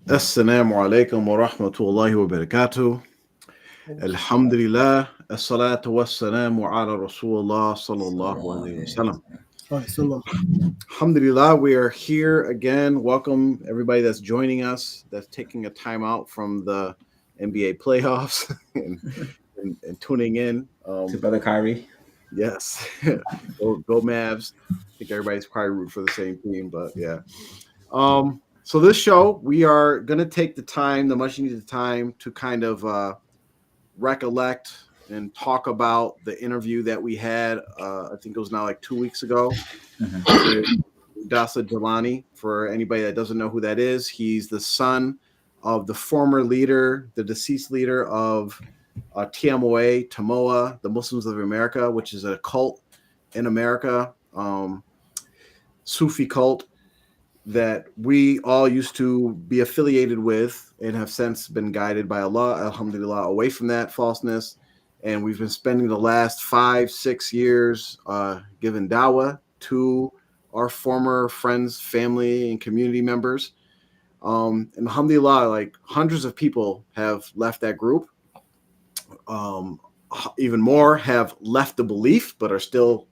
Assalamu alaikum wa rahmatullahi wa barakatuh. Alhamdulillah. Assalatu wassalamu ala Rasulullah sallallahu alayhi wa sallam. Alhamdulillah, we are here again. Welcome everybody that's joining us, that's taking a time out from the NBA playoffs and tuning in. To Brother Kyrie. Yes. go Mavs. I think everybody's probably root for the same team, but yeah. So this show, we are going to take the much needed time to kind of recollect and talk about the interview that we had. I think it was now like 2 weeks ago. With Mudassar Gillani. For anybody that doesn't know who that is, he's the son of the former leader, the deceased leader of TMOA, Tamoa, the Muslims of America, which is a cult in America, Sufi cult that we all used to be affiliated with and have since been guided by Allah, alhamdulillah, away from that falseness. And we've been spending the last 5-6 years giving dawah to our former friends, family, and community members. And alhamdulillah, like hundreds of people have left that group. Even more have left the belief, but are still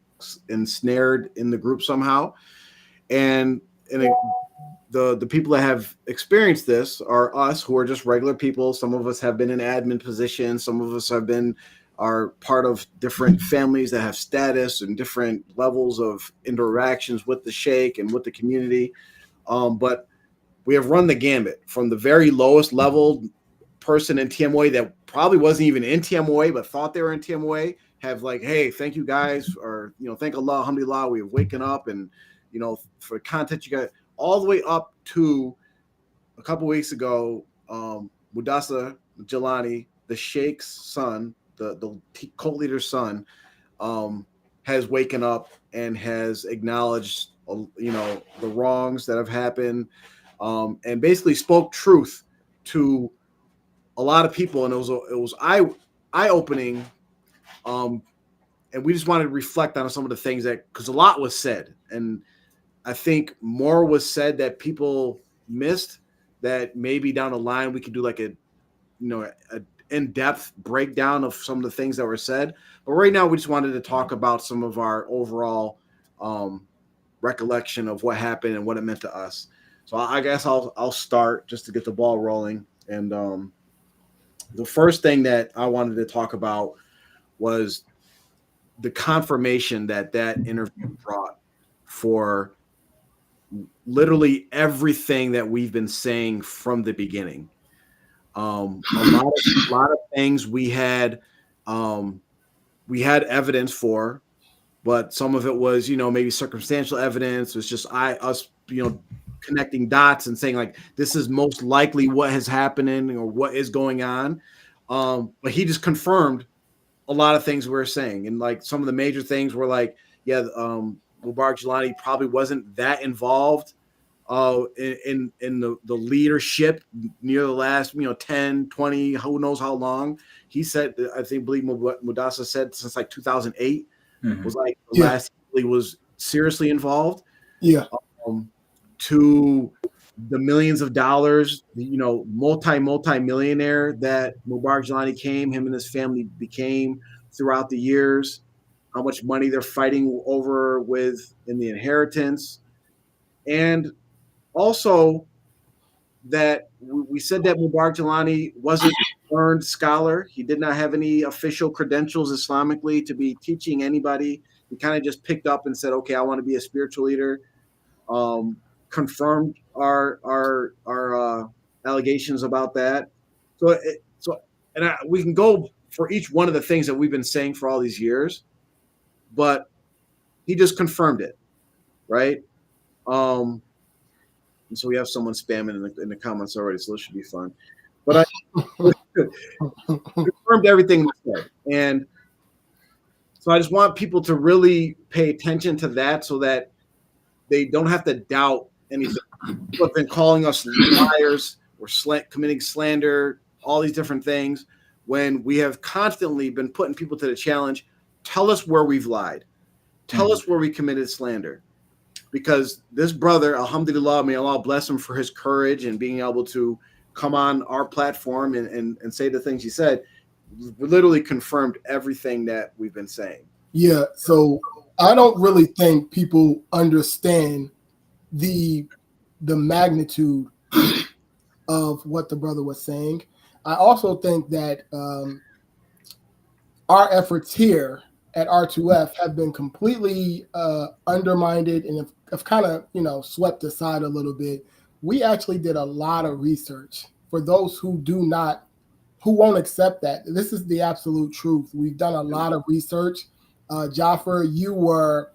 ensnared in the group somehow. And the people that have experienced this are us, who are just regular people. Some of us have been in admin positions. Some of us are part of different families that have status and different levels of interactions with the sheikh and with the community. But we have run the gambit from the very lowest level person in TMOA that probably wasn't even in TMOA but thought they were in TMOA, have like, hey, thank you guys, or thank Allah, alhamdulillah, we have waken up, and for content you got, all the way up to a couple weeks ago, Mudassar Gillani, the sheikh's son, the cult leader's son, has waken up and has acknowledged the wrongs that have happened, and basically spoke truth to a lot of people, and it was eye opening, and we just wanted to reflect on some of the things because a lot was said, and I think more was said that people missed, that maybe down the line we could do like a in-depth breakdown of some of the things that were said. But right now we just wanted to talk about some of our overall recollection of what happened and what it meant to us. So I guess I'll start just to get the ball rolling. And the first thing that I wanted to talk about was the confirmation that interview brought for literally everything that we've been saying from the beginning. A lot of things we had evidence for, but some of it was maybe circumstantial evidence. It was just us connecting dots and saying like, this is most likely what is happening or what is going on. But he just confirmed a lot of things we were saying, and like some of the major things were like, Mubarak Gillani probably wasn't that involved in the leadership near the last 10, 20, who knows how long. He said, I believe Mudassar said since like 2008 was like the last he was seriously involved. To the millions of dollars, multi-millionaire that Mubarak Gillani him and his family became throughout the years, how much money they're fighting over in the inheritance. And also that we said that Mubarak Gillani wasn't a learned scholar. He did not have any official credentials Islamically to be teaching anybody. He kind of just picked up and said, okay, I want to be a spiritual leader. Confirmed our allegations about that. We can go for each one of the things that we've been saying for all these years, but he just confirmed it, right? And so we have someone spamming in the comments already, so this should be fun. But I confirmed everything we said, and so I just want people to really pay attention to that, so that they don't have to doubt anything. People have been calling us liars or committing slander, all these different things, when we have constantly been putting people to the challenge. Tell us where we've lied. Tell us where we committed slander. because this brother, alhamdulillah, may Allah bless him for his courage and being able to come on our platform and say the things he said, literally confirmed everything that we've been saying. Yeah, so I don't really think people understand the magnitude of what the brother was saying. I also think that our efforts here at R2F have been completely undermined and have kind of, swept aside a little bit. We actually did a lot of research. For those who won't accept that, this is the absolute truth. We've done a lot of research. Jaffer, you were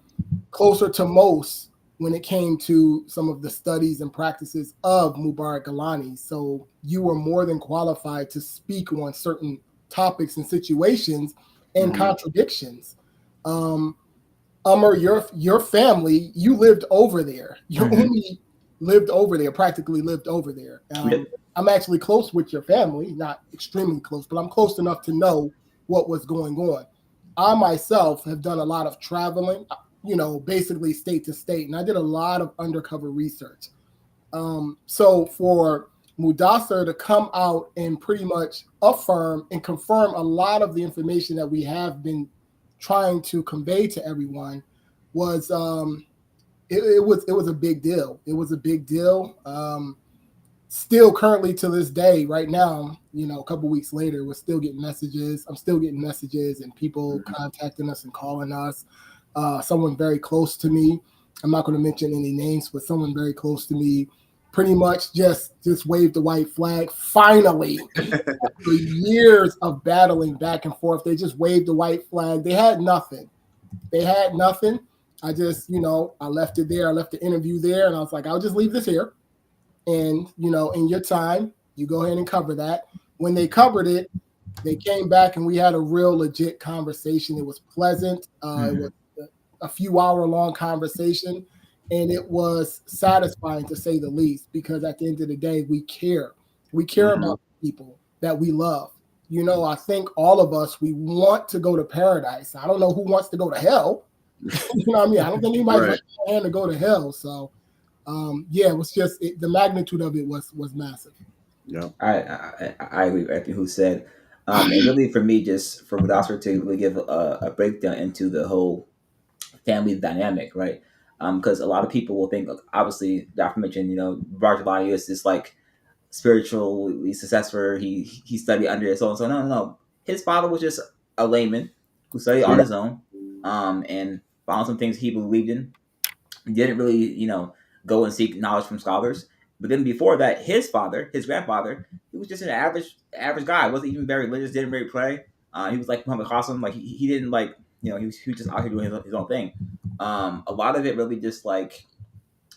closer to most when it came to some of the studies and practices of Mubarak Gillani. So you were more than qualified to speak on certain topics and situations and contradictions. Umar, your family, you lived over there. Your Umi lived over there, practically lived over there. I'm actually close with your family, not extremely close, but I'm close enough to know what was going on. I myself have done a lot of traveling, basically state to state, and I did a lot of undercover research. So for Mudassar to come out and pretty much affirm and confirm a lot of the information that we have been trying to convey to everyone was it was a big deal. It was a big deal. Still currently to this day, right now, a couple weeks later, we're still getting messages. I'm still getting messages and people contacting us and calling us. Someone very close to me, I'm not going to mention any names, but someone very close to me pretty much just waved the white flag. Finally, after years of battling back and forth, they just waved the white flag. They had nothing. I just, I left it there. I left the interview there, and I was like, I'll just leave this here. And, in your time, you go ahead and cover that. When they covered it, they came back and we had a real legit conversation. It was pleasant. It was a few hour-long conversation, and it was satisfying to say the least, because at the end of the day, we care. We care about people that we love. I think all of us, we want to go to paradise. I don't know who wants to go to hell. You know what I mean? I don't think anybody's right to go to hell. So, it was just the magnitude of it was massive. Yeah, I agree with everything who said. And really, for me, just for Mudassar to really give a breakdown into the whole family dynamic, right? Because a lot of people will think, obviously, Dr. mentioned, Mubarak Gillani is this like spiritually successor. He studied under it, so and so. No. His father was just a layman who studied on his own, and found some things he believed in. He didn't really, go and seek knowledge from scholars. But then before that, his grandfather, he was just an average guy. Wasn't even very religious. Didn't really pray. He was like Muhammad Qasim. Like he didn't like, he was just out here doing his own thing. A lot of it really just like,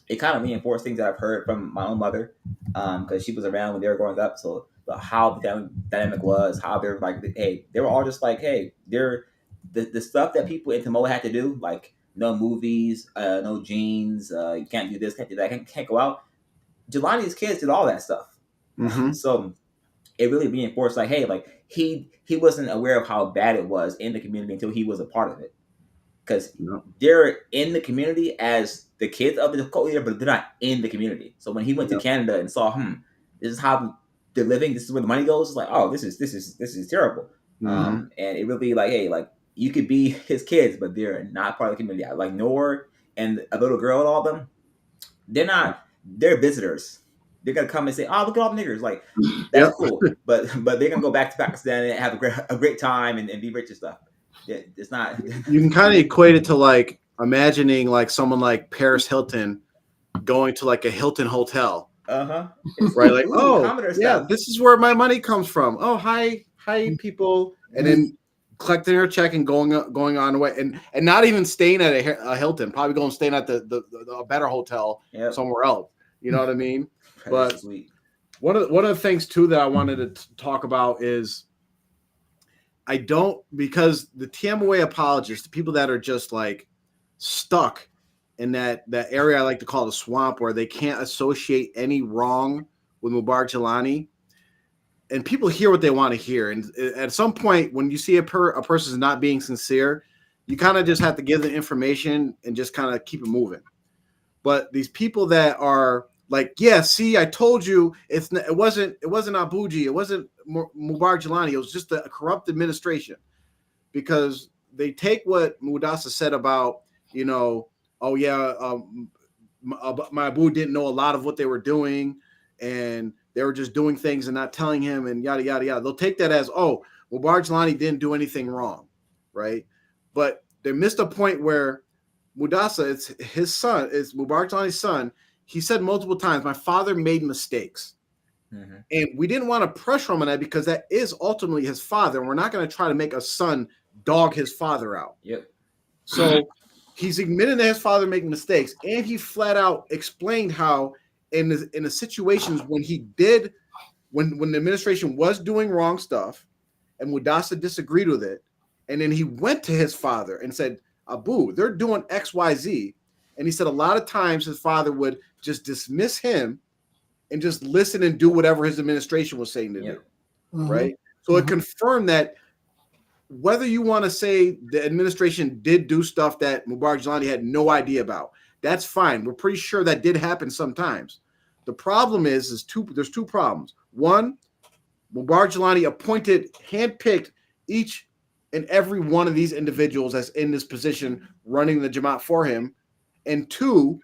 it kind of reinforced things that I've heard from my own mother, because she was around when they were growing up. So how the dynamic was, how they're like, hey, they were all just like, hey, they're the stuff that people in Samoa had to do, like no movies, no jeans, you can't do this, can't do that, can't go out. Jelani's kids did all that stuff. So it really reinforced like, hey, like he wasn't aware of how bad it was in the community until he was a part of it. Because they're in the community as the kids of the cult leader, but they're not in the community. So when he went to Canada and saw, this is how they're living, this is where the money goes, it's like, oh, this is terrible. And it really like, hey, like you could be his kids, but they're not part of the community. Like Noor and a little girl and all of them, they're visitors. They're gonna come and say, "Oh, look at all the niggers!" Like that's cool, but they're gonna go back to Pakistan and have a great time and be rich and stuff. It's not. You can kind of equate it to like imagining like someone like Paris Hilton going to like a Hilton hotel. Right, like, yeah, this is where my money comes from. Oh, hi people, and then collecting her check and going on away, and not even staying at a Hilton, probably going staying at the better hotel somewhere else. You know what I mean? But sweet. One of the things too that I wanted to talk about is because the TMOA apologists, the people that are just like stuck in that area I like to call the swamp, where they can't associate any wrong with Mubarak Gillani, and people hear what they want to hear. And at some point, when you see a person is not being sincere, you kind of just have to give the information and just kind of keep it moving. But these people that are like, yeah, see, I told you it wasn't Abuji, it wasn't Mubarak Gillani, it was just a corrupt administration, because they take what Mudassar said about, oh yeah, my Abu didn't know a lot of what they were doing, and they were just doing things and not telling him, and yada yada yada. They'll take that as, oh, Mubarak Gillani didn't do anything wrong, right? But they missed a point where Mudassar, it's his son, it's Mubarak Gillani's son. He said multiple times, my father made mistakes. Mm-hmm. And we didn't want to pressure him on that, because that is ultimately his father. And we're not going to try to make a son dog his father out. Yep. So he's admitting that his father making mistakes. And he flat out explained how in the situations when he did, when the administration was doing wrong stuff and Mudassar disagreed with it, and then he went to his father and said, Abu, they're doing X, Y, Z. And he said a lot of times his father would just dismiss him and just listen and do whatever his administration was saying to do. Mm-hmm. Right? So it confirmed that whether you want to say the administration did do stuff that Mubarak Gillani had no idea about, that's fine. We're pretty sure that did happen sometimes. The problem there's two problems. One, Mubarak Gillani handpicked each and every one of these individuals that's in this position running the Jamaat for him. And two,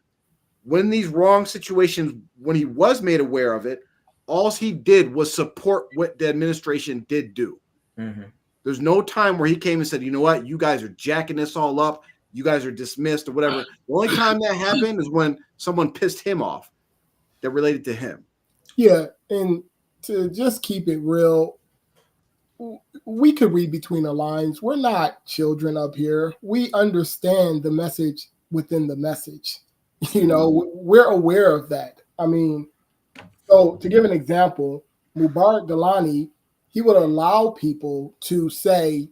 when these wrong situations, when he was made aware of it, all he did was support what the administration did do. Mm-hmm. There's no time where he came and said, you know what, you guys are jacking this all up. You guys are dismissed or whatever. The only time that happened is when someone pissed him off that related to him. Yeah, and to just keep it real, we could read between the lines. We're not children up here. We understand the message within the message. We're aware of that. I mean, so to give an example, Mubarak Gillani, he would allow people to say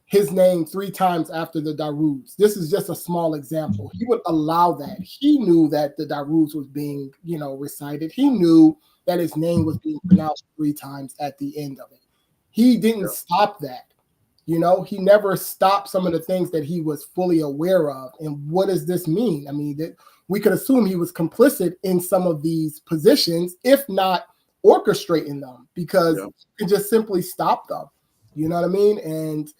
his name 3 times after the Daruds. This is just a small example. He would allow that. He knew that the Daruds was being, recited. He knew that his name was being pronounced 3 times at the end of it. He didn't stop that. He never stopped some of the things that he was fully aware of. And what does this mean? I mean, that we could assume he was complicit in some of these positions, if not orchestrating them, because he could just simply stop them. You know what I mean? And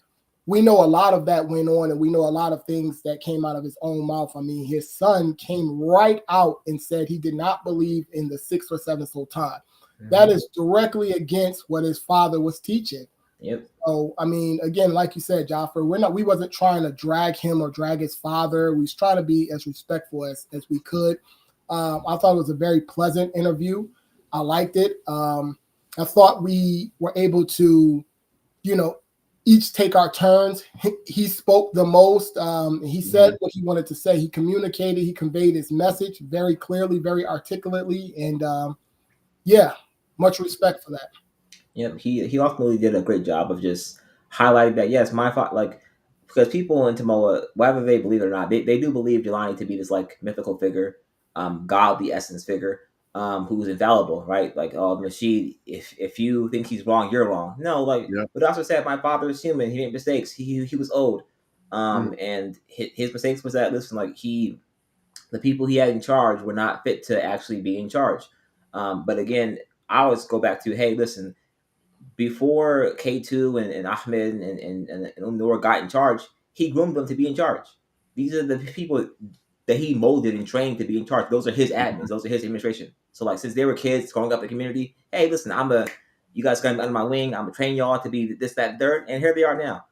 we know a lot of that went on, and we know a lot of things that came out of his own mouth. I mean, his son came right out and said he did not believe in the 6th or 7th Sultan. Mm-hmm. That is directly against what his father was teaching. Yep. So, I mean, again, like you said, Jaffer, we wasn't trying to drag him or drag his father. We was trying to be as respectful as we could. I thought it was a very pleasant interview. I liked it. I thought we were able to, each take our turns. He spoke the most. He said what he wanted to say. He communicated. He conveyed his message very clearly, very articulately. And much respect for that. Yep, he ultimately did a great job of just highlighting that, yes, my thought, because people in Tamoa, whether they believe it or not, they do believe Gillani to be this mythical figure, godly essence figure, who's infallible, right? Like, oh, Rashid, if you think he's wrong, you're wrong. No, but also said, my father is human. He made mistakes. He was old, and his mistakes was that, listen, the people he had in charge were not fit to actually be in charge. But again, I always go back to, hey, listen, before K2 and Ahmed and Noor got in charge, he groomed them to be in charge. These are the people that he molded and trained to be in charge. Those are his admins. Those are his administration. So since they were kids growing up in the community, hey, listen, you guys got under my wing. I'm gonna train y'all to be this, that, third, and here they are now.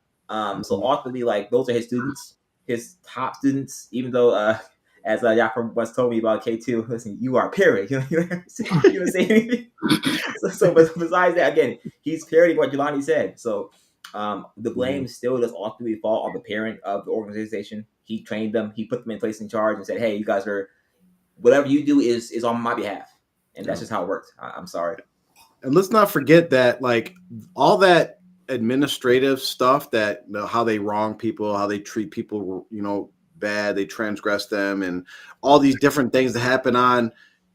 So ultimately, those are his students, his top students. Even though, as Yafar once told me about K2, listen, you are a parrot. You don't say anything. But besides that, again, he's parroting what Gillani said. So the blame still does ultimately fall on the parent of the organization. He trained them. He put them in place in charge and said, hey, you guys are, whatever you do is on my behalf. And that's just how it works. I'm sorry. And let's not forget that, all that administrative stuff, that how they wrong people, how they treat people, bad, they transgress them, and all these different things that happen on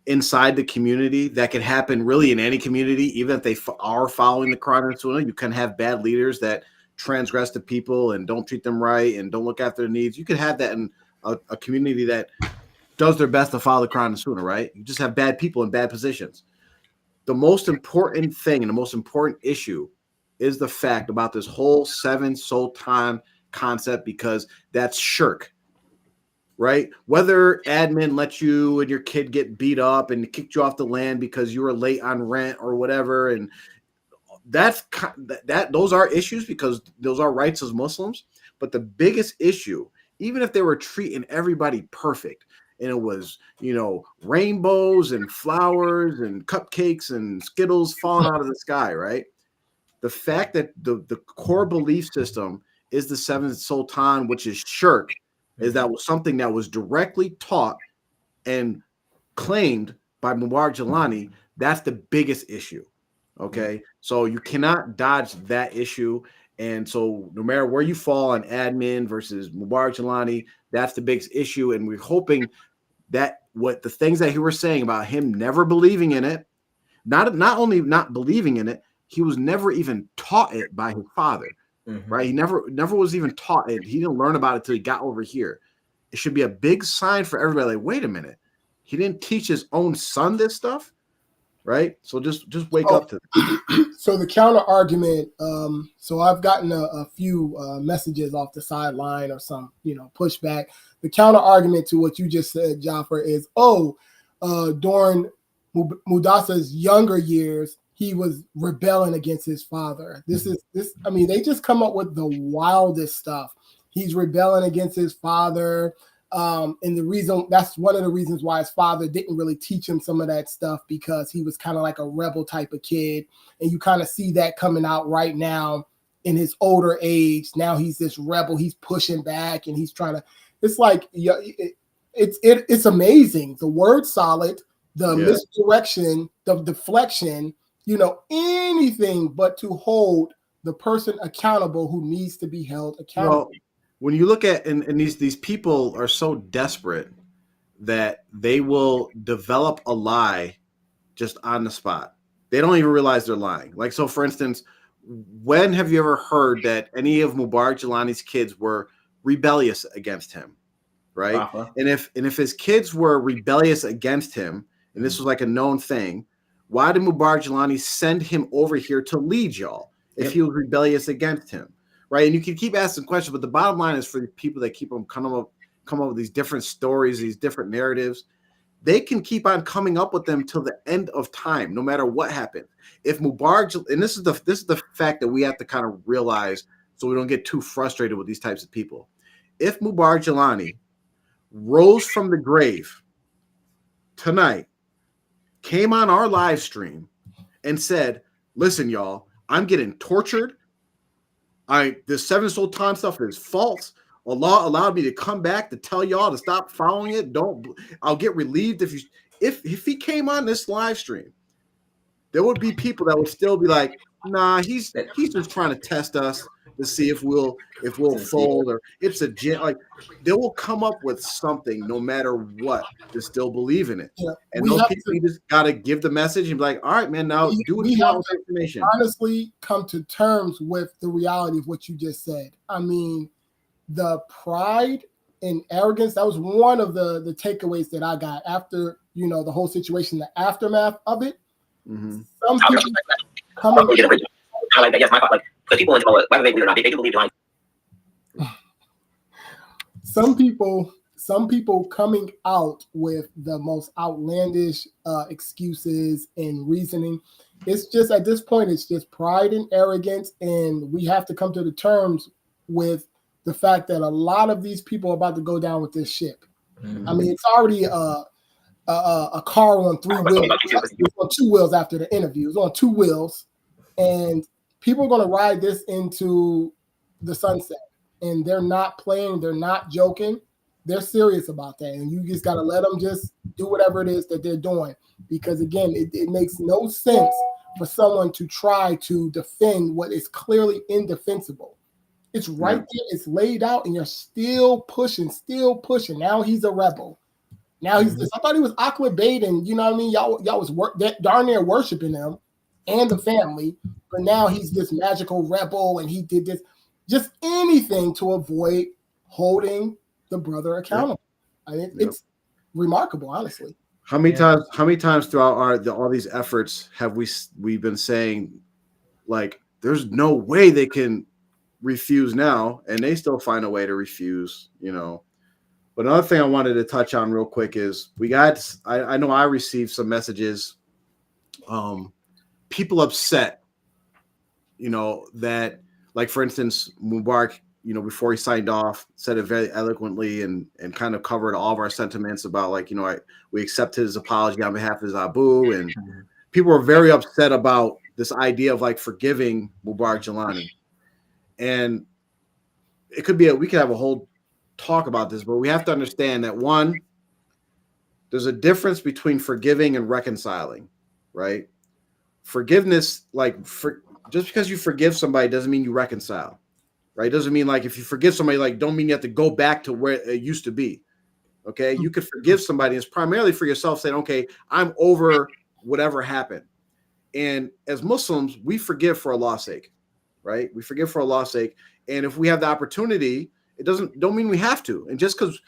inside the community that can happen really in any community, even if they are following the Quran and Sunnah. You can have bad leaders that transgress to people and don't treat them right and don't look after their needs. You could have that in a community that does their best to follow the crown and sooner, right? You just have bad people in bad positions. The most important thing and the most important issue is the fact about this whole 7 sultan concept, because that's shirk, right? Whether admin let you and your kid get beat up and kicked you off the land because you were late on rent or whatever, and those are issues because those are rights as Muslims. But the biggest issue, even if they were treating everybody perfect and it was, rainbows and flowers and cupcakes and Skittles falling out of the sky, right? The fact that the core belief system is the 7th sultan, which is shirk, is that was something that was directly taught and claimed by Mubarak Gillani. That's the biggest issue. Okay, so you cannot dodge that issue. And so no matter where you fall on admin versus Mubarak Gillani, that's the biggest issue. And we're hoping that what the things that he was saying about him never believing in it, not only not believing in it, he was never even taught it by his father, right? He never was even taught it. He didn't learn about it till he got over here. It should be a big sign for everybody. Like, wait a minute, he didn't teach his own son this stuff, right? So just wake up to that. So the counter argument. So I've gotten a few messages off the sideline or some pushback. The counter argument to what you just said, Jaffer, is during Mudassar's younger years, he was rebelling against his father. I mean, they just come up with the wildest stuff. He's rebelling against his father. And that's one of the reasons why his father didn't really teach him some of that stuff, because he was kind of like a rebel type of kid. And you kind of see that coming out right now in his older age. Now he's this rebel. He's pushing back and he's trying to, it's like, it's amazing. The word solid, the misdirection, the deflection, anything but to hold the person accountable who needs to be held accountable. Well, when you look at, and these people are so desperate that they will develop a lie just on the spot. They don't even realize they're lying. Like, so for instance, when have you ever heard that any of Mubarak Gillani's kids were rebellious against him, right? Uh-huh. And if his kids were rebellious against him, and this was like a known thing, why did Mubarak Gillani send him over here to lead y'all if he was rebellious against him? Right, and you can keep asking questions, but the bottom line is for the people that keep them come up with these different stories, these different narratives, they can keep on coming up with them till the end of time, no matter what happens. If Mubarak, and this is the fact that we have to kind of realize, so we don't get too frustrated with these types of people. If Mubarak Gillani rose from the grave tonight, came on our live stream, and said, "Listen, y'all, I'm getting tortured. The 7 sultan stuff is false. Allah allowed me to come back to tell y'all to stop following it. I'll get relieved if he came on this live stream. There would be people that would still be like, nah, he's just trying to test us to see if we'll fold, or it's like they will come up with something no matter what to still believe in it. Yeah, and those people, you just gotta give the message and be like, all right, man, now do what you want with the information. Honestly, come to terms with the reality of what you just said. I mean, the pride and arrogance, that was one of the takeaways that I got after the whole situation, the aftermath of it. Mm-hmm. Some people coming. Yes, my fault. Like, because people, whether they believe it or not, they do believe like. Some people coming out with the most outlandish excuses and reasoning. It's just at this point, it's just pride and arrogance, and we have to come to the terms with the fact that a lot of these people are about to go down with this ship. Mm-hmm. I mean, it's already a car on 3 wheels. It's on 2 wheels after the interview. It's on 2 wheels, and people are going to ride this into the sunset. And they're not playing. They're not joking. They're serious about that. And you just got to let them just do whatever it is that they're doing. Because, again, it makes no sense for someone to try to defend what is clearly indefensible. It's right there. It's laid out, and you're still pushing. Now he's a rebel. Now he's this. I thought he was Akhlaq Baden. You know what I mean? Y'all was darn near worshiping him and the family. But now he's this magical rebel, and he did this. Just anything to avoid holding the brother accountable. I mean, remarkable, honestly. How many times throughout all these efforts have we've been saying, like, there's no way they can refuse now, and they still find a way to refuse, But another thing I wanted to touch on real quick is I know I received some messages, people upset, that, like, for instance, Mubarak, before he signed off, said it very eloquently and kind of covered all of our sentiments about, like, we accept his apology on behalf of his Abu, and people were very upset about this idea of, like, forgiving Mubarak Gillani. And we could have a whole talk about this, but we have to understand that, one, there's a difference between forgiving and reconciling, right? Forgiveness, just because you forgive somebody doesn't mean you reconcile, right? It doesn't mean, like, if you forgive somebody, like, don't mean you have to go back to where it used to be. Okay. You could forgive somebody. It's primarily for yourself, saying, okay, I'm over whatever happened. And as Muslims, we forgive for Allah's sake, right? We forgive for Allah's sake. And if we have the opportunity, it don't mean we have to. And just because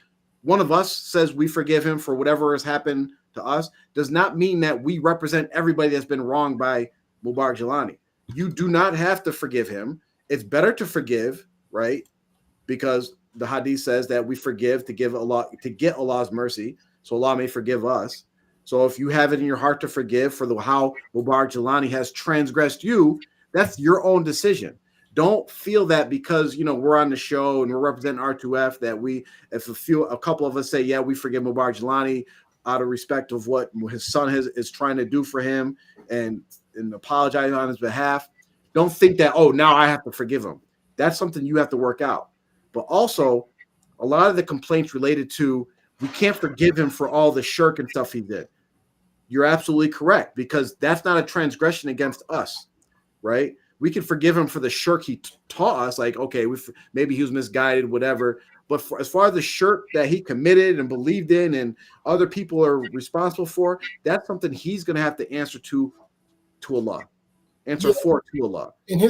one of us says we forgive him for whatever has happened to us does not mean that we represent everybody that's been wronged by Mubarak Gillani. You do not have to forgive him. It's better to forgive, right? Because the hadith says that we forgive to get Allah's mercy, so Allah may forgive us. So if you have it in your heart to forgive for how Mubarak Gillani has transgressed you, that's your own decision. Don't feel that because we're on the show and we're representing R2F that if a couple of us say, yeah, we forgive Mubarak Gillani out of respect of what his son is trying to do for him and apologize on his behalf. Don't think that, oh, now I have to forgive him. That's something you have to work out. But also, a lot of the complaints related to, we can't forgive him for all the shirk and stuff he did. You're absolutely correct, because that's not a transgression against us, right? We can forgive him for the shirk he taught us, like, okay, maybe he was misguided, whatever. But as far as the shirk that he committed and believed in and other people are responsible for, that's something he's going to have to answer to Allah. For to Allah. And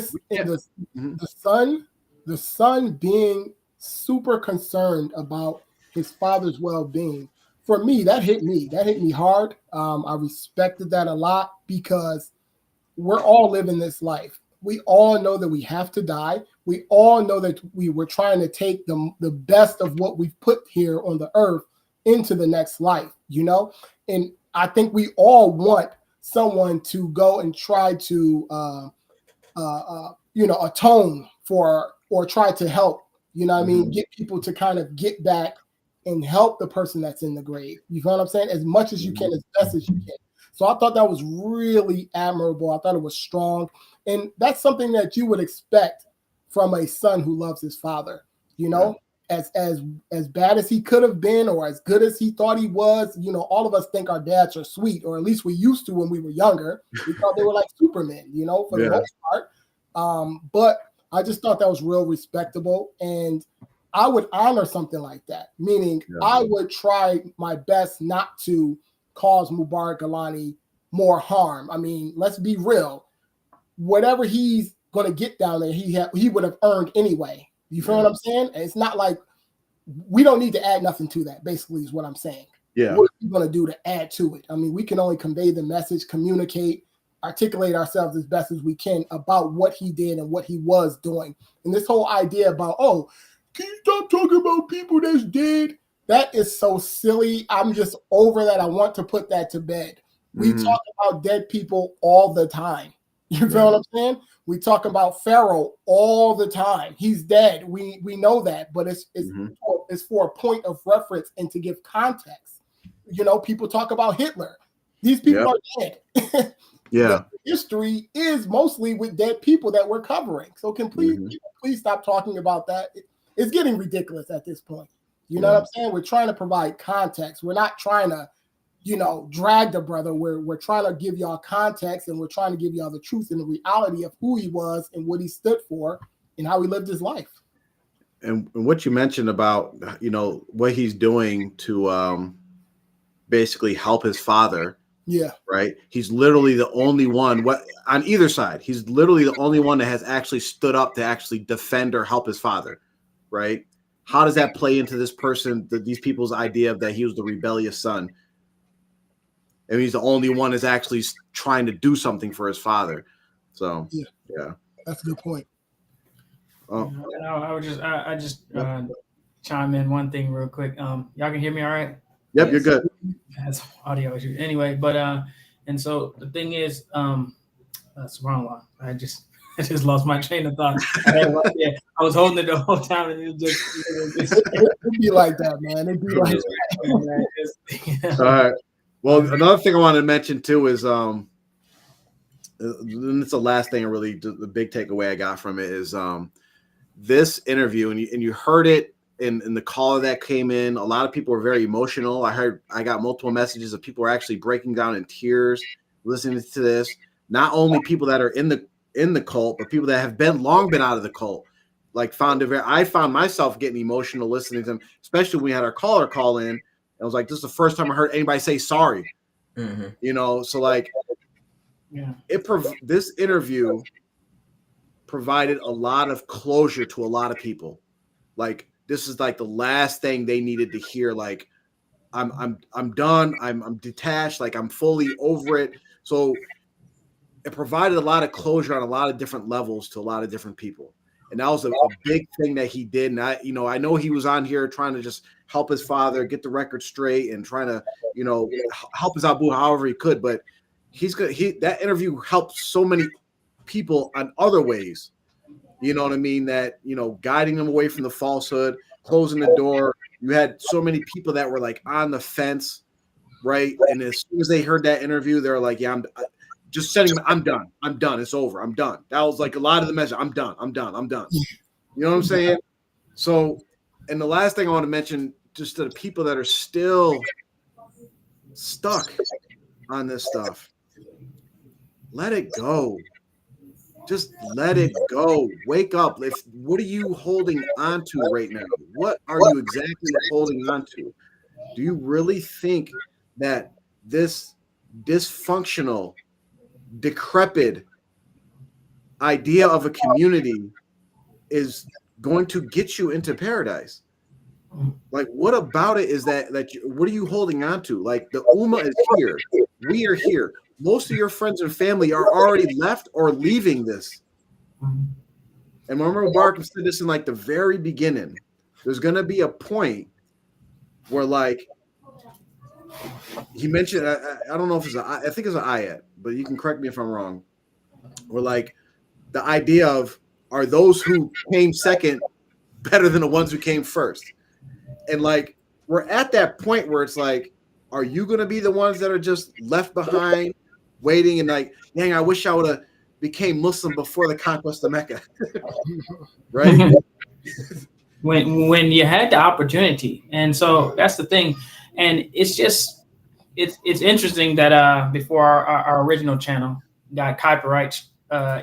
the son being super concerned about his father's well-being, for me, that hit me hard. I respected that a lot, because we're all living this life. We all know that we have to die. We all know that we were trying to take the best of what we've put here on the earth into the next life, And I think we all want someone to go and try to atone for, or try to help, get people to kind of get back and help the person that's in the grave. You know what I'm saying? As much as you can, as best as you can. So I thought that was really admirable. I thought it was strong. And that's something that you would expect from a son who loves his father, as bad as he could have been, or as good as he thought he was. All of us think our dads are sweet, or at least we used to when we were younger. We thought they were like Supermen, for the most part. But I just thought that was real respectable. And I would honor something like that, meaning I would try my best not to cause Mubarak Gillani more harm. I mean, let's be real. Whatever he's going to get down there, he would have earned anyway. You feel what I'm saying? And it's not like we don't need to add nothing to that, basically, is what I'm saying. Yeah. What are we going to do to add to it? I mean, we can only convey the message, communicate, articulate ourselves as best as we can about what he did and what he was doing. And this whole idea about, oh, can you stop talking about people that's dead? That is so silly. I'm just over that. I want to put that to bed. We talk about dead people all the time. You feel what I'm saying? We talk about Pharaoh all the time. He's dead. We know that, but it's for a point of reference and to give context. People talk about Hitler. These people are dead. Yeah. History is mostly with dead people that we're covering. So can please stop talking about that. It's getting ridiculous at this point. You know what I'm saying? We're trying to provide context. We're not trying to, drag the brother. We're trying to give y'all context, and we're trying to give y'all the truth and the reality of who he was and what he stood for and how he lived his life. And what you mentioned about, what he's doing to basically help his father. Yeah. Right. He's literally the only one on either side. He's literally the only one that has actually stood up to actually defend or help his father. Right. how does that play into this person, these people's idea of that he was the rebellious son? And he's the only one that's actually trying to do something for his father. So, yeah. That's a good point. I just chime in one thing real quick. Y'all can hear me all right? Yep, you're good. That's audio issue. Anyway, but and so the thing is, that's the wrong one. I just lost my train of thought. I was holding it the whole time, and it It'd be like that, man. It'd be like that. All right. Well, another thing I wanted to mention too is and it's the last thing, really, the big takeaway I got from it is this interview, and you heard it in the caller that came in. A lot of people were very emotional. I got multiple messages of people were actually breaking down in tears listening to this. Not only people that are in the cult, but people that have long been out of the cult. Like I found myself getting emotional listening to them, especially when we had our caller call in. I was like, this is the first time I heard anybody say sorry. Mm-hmm. So like, this interview provided a lot of closure to a lot of people. Like, this is like the last thing they needed to hear. Like, I'm done. I'm detached. Like, I'm fully over it. So it provided a lot of closure on a lot of different levels to a lot of different people. And that was a big thing that he did. And I know he was on here trying to just help his father get the record straight and trying to, help his Abu however he could. But that interview helped so many people on other ways. You know what I mean? That, guiding them away from the falsehood, closing the door. You had so many people that were like on the fence, right? And as soon as they heard that interview, they were like, yeah, I'm done. I'm done. It's over. I'm done. That was like a lot of the message. I'm done. I'm done. I'm done. You know what I'm saying? So, and the last thing I want to mention, just to the people that are still stuck on this stuff, let it go. Just let it go. Wake up. What are you holding on to right now? What are you exactly holding on to? Do you really think that this dysfunctional, decrepit idea of a community is going to get you into paradise? Like, what about it is that what are you holding on to? Like, the Ummah is here. We are here. Most of your friends and family are already left or leaving this. And remember, Mubarak said this in like the very beginning. There's going to be a point where, like, he mentioned, I don't know if I think it's an ayat, but you can correct me if I'm wrong. Or like the idea of, are those who came second better than the ones who came first? And like, we're at that point where it's like, are you going to be the ones that are just left behind waiting and like, dang, I wish I would have became Muslim before the conquest of Mecca. Right? when you had the opportunity. And so that's the thing. And it's just, it's interesting that before our original channel got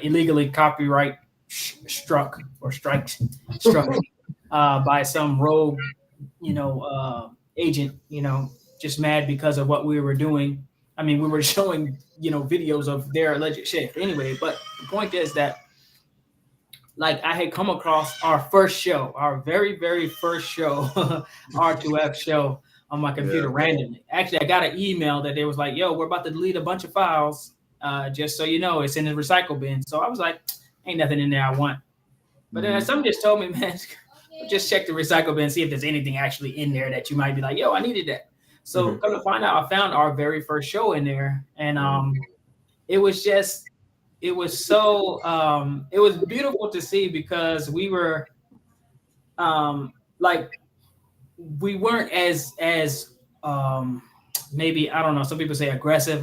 illegally copyright struck by some rogue, agent, just mad because of what we were doing. I mean, we were showing, videos of their alleged shit. Anyway, but the point is that, like, I had come across our first show, our very, very first show, R2F show on my computer randomly. Actually, I got an email that they was like, yo, we're about to delete a bunch of files. Just so you know, it's in the recycle bin. So I was like, ain't nothing in there I want. But then somebody just told me, man, just check the recycle bin, see if there's anything actually in there that you might be like, yo, I needed that. So come to find out, I found our very first show in there. And it was so, it was beautiful to see because we were we weren't as maybe, I don't know, some people say aggressive.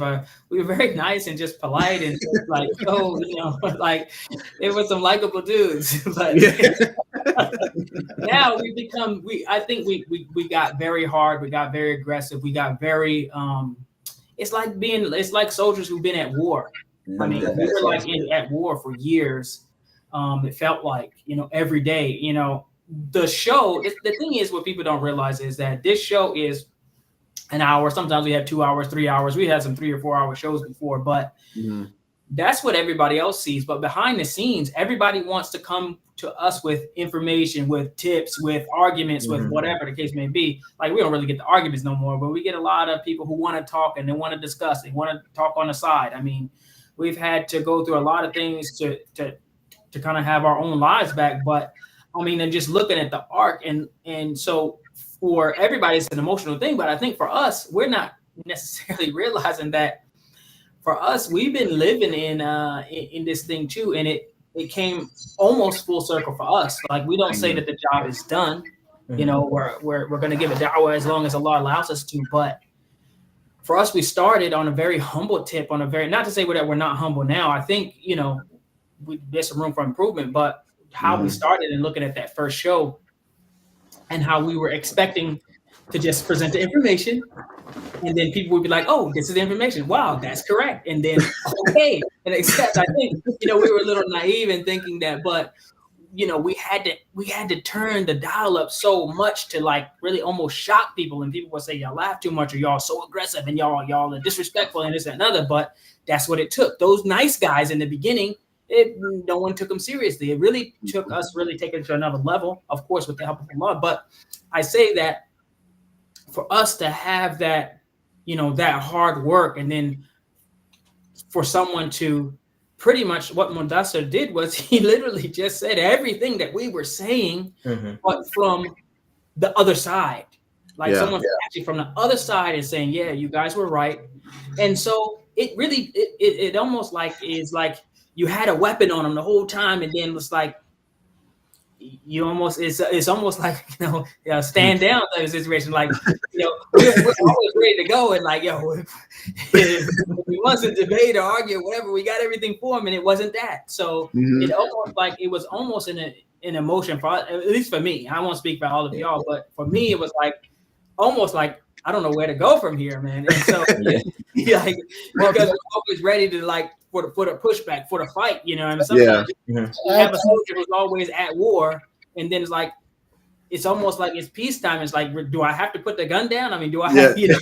We were very nice and just polite and just like, like it was some likable dudes. But now I think we got very hard. We got very aggressive. We got very, it's like soldiers who've been at war. I mean, we were like at war for years. It felt like, every day, the show, the thing is, what people don't realize is that this show is an hour. Sometimes we have 2 hours, 3 hours. We had some 3 or 4 hour shows before, but that's what everybody else sees. But behind the scenes, everybody wants to come to us with information, with tips, with arguments, with whatever the case may be. Like, we don't really get the arguments no more, but we get a lot of people who want to talk and they want to discuss. They want to talk on the side. I mean, we've had to go through a lot of things to kind of have our own lives back. But I mean, and just looking at the arc, and so for everybody, it's an emotional thing. But I think for us, we're not necessarily realizing that. For us, we've been living in this thing too, and it came almost full circle for us. Like, we don't say that the job is done. You know, we're going to give a da'wah as long as Allah allows us to. But for us, we started on a very humble tip, on a very, not to say that we're not humble now. I think, you know, there's some room for improvement, but how we started and looking at that first show and how we were expecting to just present the information. And then people would be like, "Oh, this is the information. Wow, that's correct." And then, okay, and except I think, you know, we were a little naive in thinking that, but you know, we had to turn the dial up so much to like really almost shock people. And people would say, "Y'all laugh too much," or "Y'all so aggressive," and y'all are disrespectful, and this and another. But that's what it took. Those nice guys in the beginning, no one took them seriously. It really took us really taking it to another level, of course, with the help of Allah. But I say that for us to have that, you know, that hard work, and then for someone to pretty much, what Mudassar did was he literally just said everything that we were saying, but from the other side. Like someone actually from the other side is saying, "Yeah, you guys were right." And so it really, it almost like is like you had a weapon on them the whole time, and then it's like, you almost, it's almost like, you know, stand down type of situation. Like, you know, we're always ready to go, and like, yo, if we wasn't debate or argue or whatever, we got everything for him, and it wasn't that. So it almost like, it was almost an emotion for, at least for me. I won't speak for all of y'all, but for me, it was like almost like, I don't know where to go from here, man. And so like, because we're always ready to like for the pushback, for the fight, you know. And sometimes you have a soldier who's always at war, and then it's like, it's almost like it's peacetime. It's like, do I have to put the gun down? I mean, do I have you know?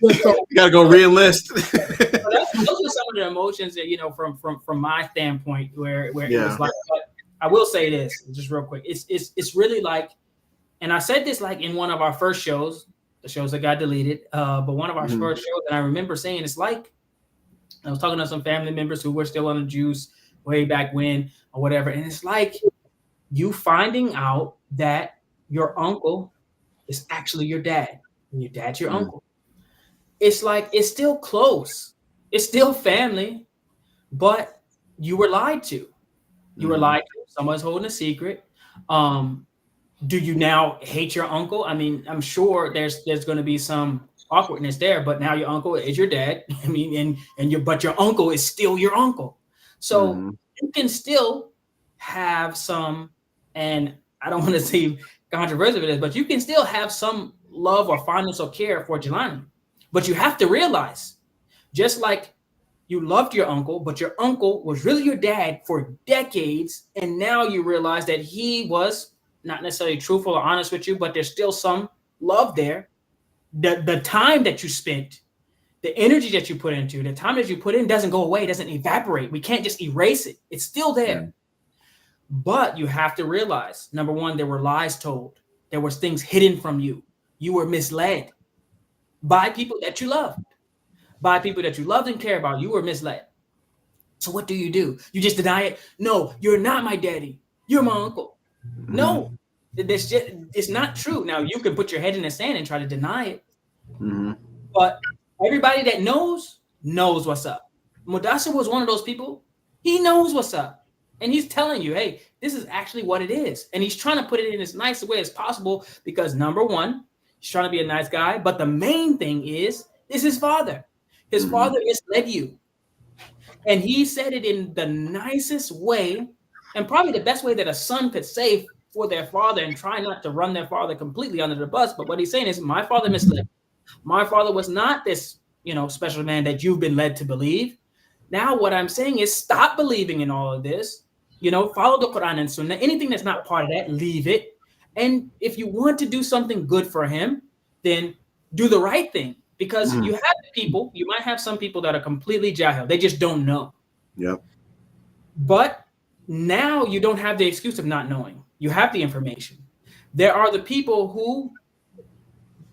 You gotta go re-enlist. So those are some of the emotions that, you know, from my standpoint, where it was like. But I will say this just real quick. It's really like, and I said this like in one of our first shows, the shows that got deleted, but one of our first shows, and I remember saying, it's like, I was talking to some family members who were still on the juice way back when or whatever, and it's like you finding out that your uncle is actually your dad, and your dad's your uncle. It's like, it's still close, it's still family, but you were lied to. You were lied to. Someone's holding a secret. Do you now hate your uncle? I mean, I'm sure there's going to be some awkwardness there, but now your uncle is your dad. I mean, but your uncle is still your uncle. So you can still have some, and I don't want to say controversial with this, but you can still have some love or fondness or care for Gillani. But you have to realize, just like you loved your uncle, but your uncle was really your dad for decades, and now you realize that he was not necessarily truthful or honest with you, but there's still some love there. The time that you spent, the energy that you put into, the time that you put in doesn't go away, doesn't evaporate. We can't just erase it. It's still there. But you have to realize, number one, there were lies told. There was things hidden from you. You were misled by people that you loved. By people that you loved and care about. You were misled. So what do? You just deny it? No, you're not my daddy. You're my uncle. No, it's not true. Now, you can put your head in the sand and try to deny it. But everybody that knows what's up. Mudassar was one of those people. He knows what's up. And he's telling you, hey, this is actually what it is. And he's trying to put it in as nice a way as possible because, number one, he's trying to be a nice guy. But the main thing is his father. His father misled you. And he said it in the nicest way, and probably the best way that a son could say for their father, and try not to run their father completely under the bus. But what he's saying is, my father misled. My father was not this, you know, special man that you've been led to believe. Now what I'm saying is, stop believing in all of this. You know, follow the Quran and Sunnah. Anything that's not part of that, leave it. And if you want to do something good for him, then do the right thing. Because you have people, you might have some people that are completely jahil. They just don't know. Yep. But now you don't have the excuse of not knowing. You have the information. There are the people who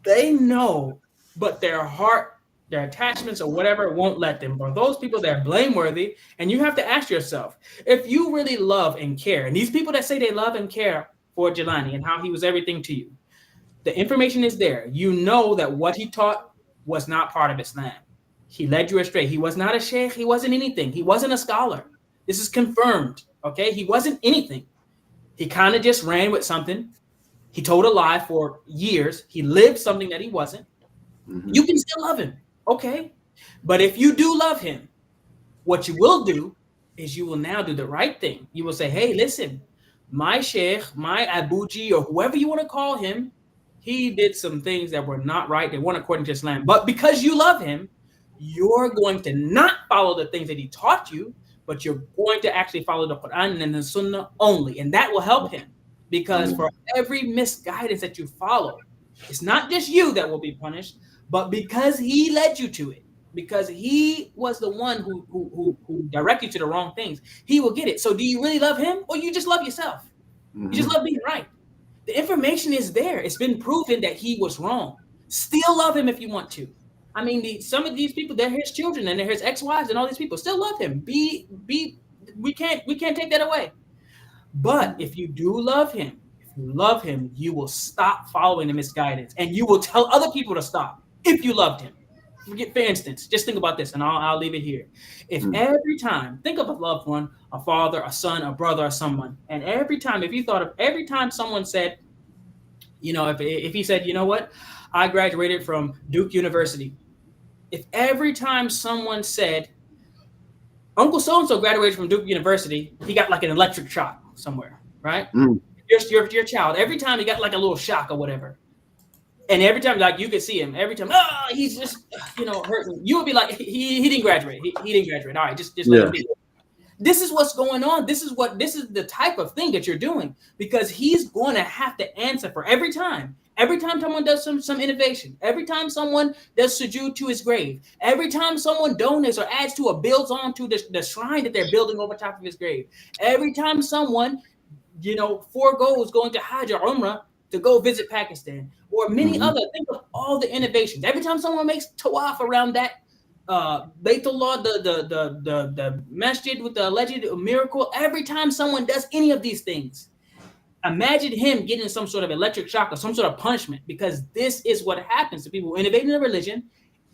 they know, but their heart, their attachments, or whatever won't let them. For those people that are blameworthy, and you have to ask yourself, if you really love and care, and these people that say they love and care for Gillani and how he was everything to you, the information is there. You know that what he taught was not part of Islam. He led you astray. He was not a sheikh. He wasn't anything. He wasn't a scholar. This is confirmed. Okay. He wasn't anything. He kind of just ran with something. He told a lie for years. He lived something that he wasn't. Mhm. You can still love him. Okay. But if you do love him, what you will do is you will now do the right thing. You will say, hey, listen, my sheikh, my abuji, or whoever you want to call him, he did some things that were not right. They weren't according to Islam. But because you love him, you're going to not follow the things that he taught you, but you're going to actually follow the Quran and the Sunnah only. And that will help him, because for every misguidance that you follow, it's not just you that will be punished, but because he led you to it, because he was the one who directed you to the wrong things, he will get it. So do you really love him, or you just love yourself? You just love being right. The information is there. It's been proven that he was wrong. Still love him if you want to. I mean, some of these people, they're his children and they're his ex-wives, and all these people still love him. We can't take that away. But if you do love him, you will stop following the misguidance, and you will tell other people to stop if you loved him. For instance, just think about this, and I'll leave it here. If every time, think of a loved one, a father, a son, a brother, or someone, and every time, if you thought of every time someone said, if he said, you know what, I graduated from Duke University. If every time someone said, Uncle so-and-so graduated from Duke University, he got like an electric shock somewhere, right? Your child, every time he got like a little shock or whatever. And every time, like, you could see him, every time, he's just, hurting. You would be like, he didn't graduate. He didn't graduate. All right, just let him be. This is what's going on. This is the type of thing that you're doing, because he's going to have to answer for every time. Every time someone does some innovation, every time someone does sujood to his grave, every time someone donates or adds to or builds on to the shrine that they're building over top of his grave, every time someone, foregoes going to Hajj or Umrah to go visit Pakistan, or many other. Think of all the innovations. Every time someone makes tawaf around that Baytullah, the masjid with the alleged miracle, every time someone does any of these things, imagine him getting some sort of electric shock or some sort of punishment, because this is what happens to people who innovate in the religion.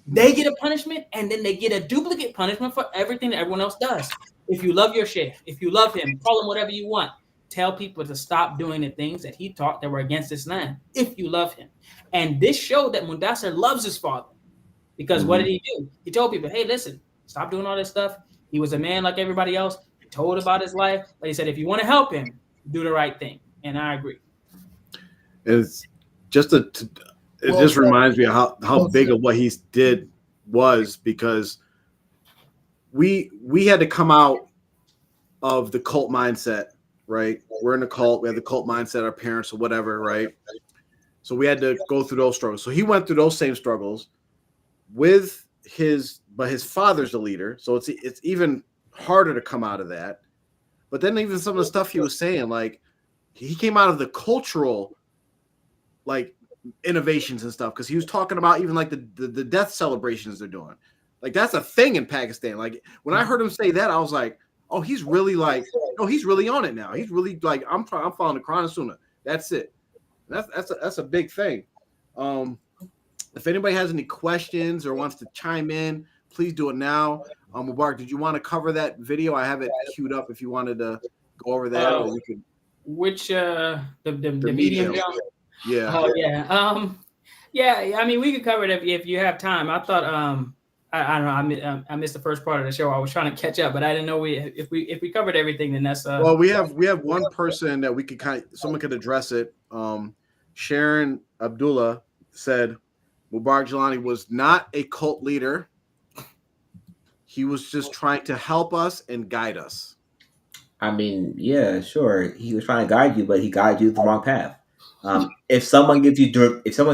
They get a punishment, and then they get a duplicate punishment for everything that everyone else does. If you love your sheikh, if you love him, call him whatever you want. Tell people to stop doing the things that he taught that were against Islam, if you love him. And this showed that Mudassar loves his father, because what did he do? He told people, hey, listen, stop doing all this stuff. He was a man like everybody else. He told about his life, but he said, if you want to help him, do the right thing. And I agree. It's just just reminds me of how big of what he did was, because we had to come out of the cult mindset, right? We're in a cult. We have the cult mindset, our parents or whatever, right? So we had to go through those struggles. So he went through those same struggles with but his father's the leader. So it's even harder to come out of that. But then even some of the stuff he was saying, like, he came out of the cultural, like, innovations and stuff, because he was talking about even like the death celebrations they're doing. Like, that's a thing in Pakistan. Like, when I heard him say that, I was like, oh, he's really he's really on it now. He's really like, I'm following the Quran and Sunnah. That's it. That's a big thing. If anybody has any questions or wants to chime in, please do it now. Mubarak, did you want to cover that video? I have it queued up if you wanted to go over that. Or we could. Which the medium? Yeah. Oh yeah. Yeah. I mean, we could cover it if you have time. I thought I don't know. I missed the first part of the show. I was trying to catch up, but I didn't know if we covered everything. Then that's well, we have one person that we could someone could address it. Sharon Abdullah said Mubarak Gillani was not a cult leader. He was just trying to help us and guide us. I mean, yeah, sure. He was trying to guide you, but he guided you the wrong path. If someone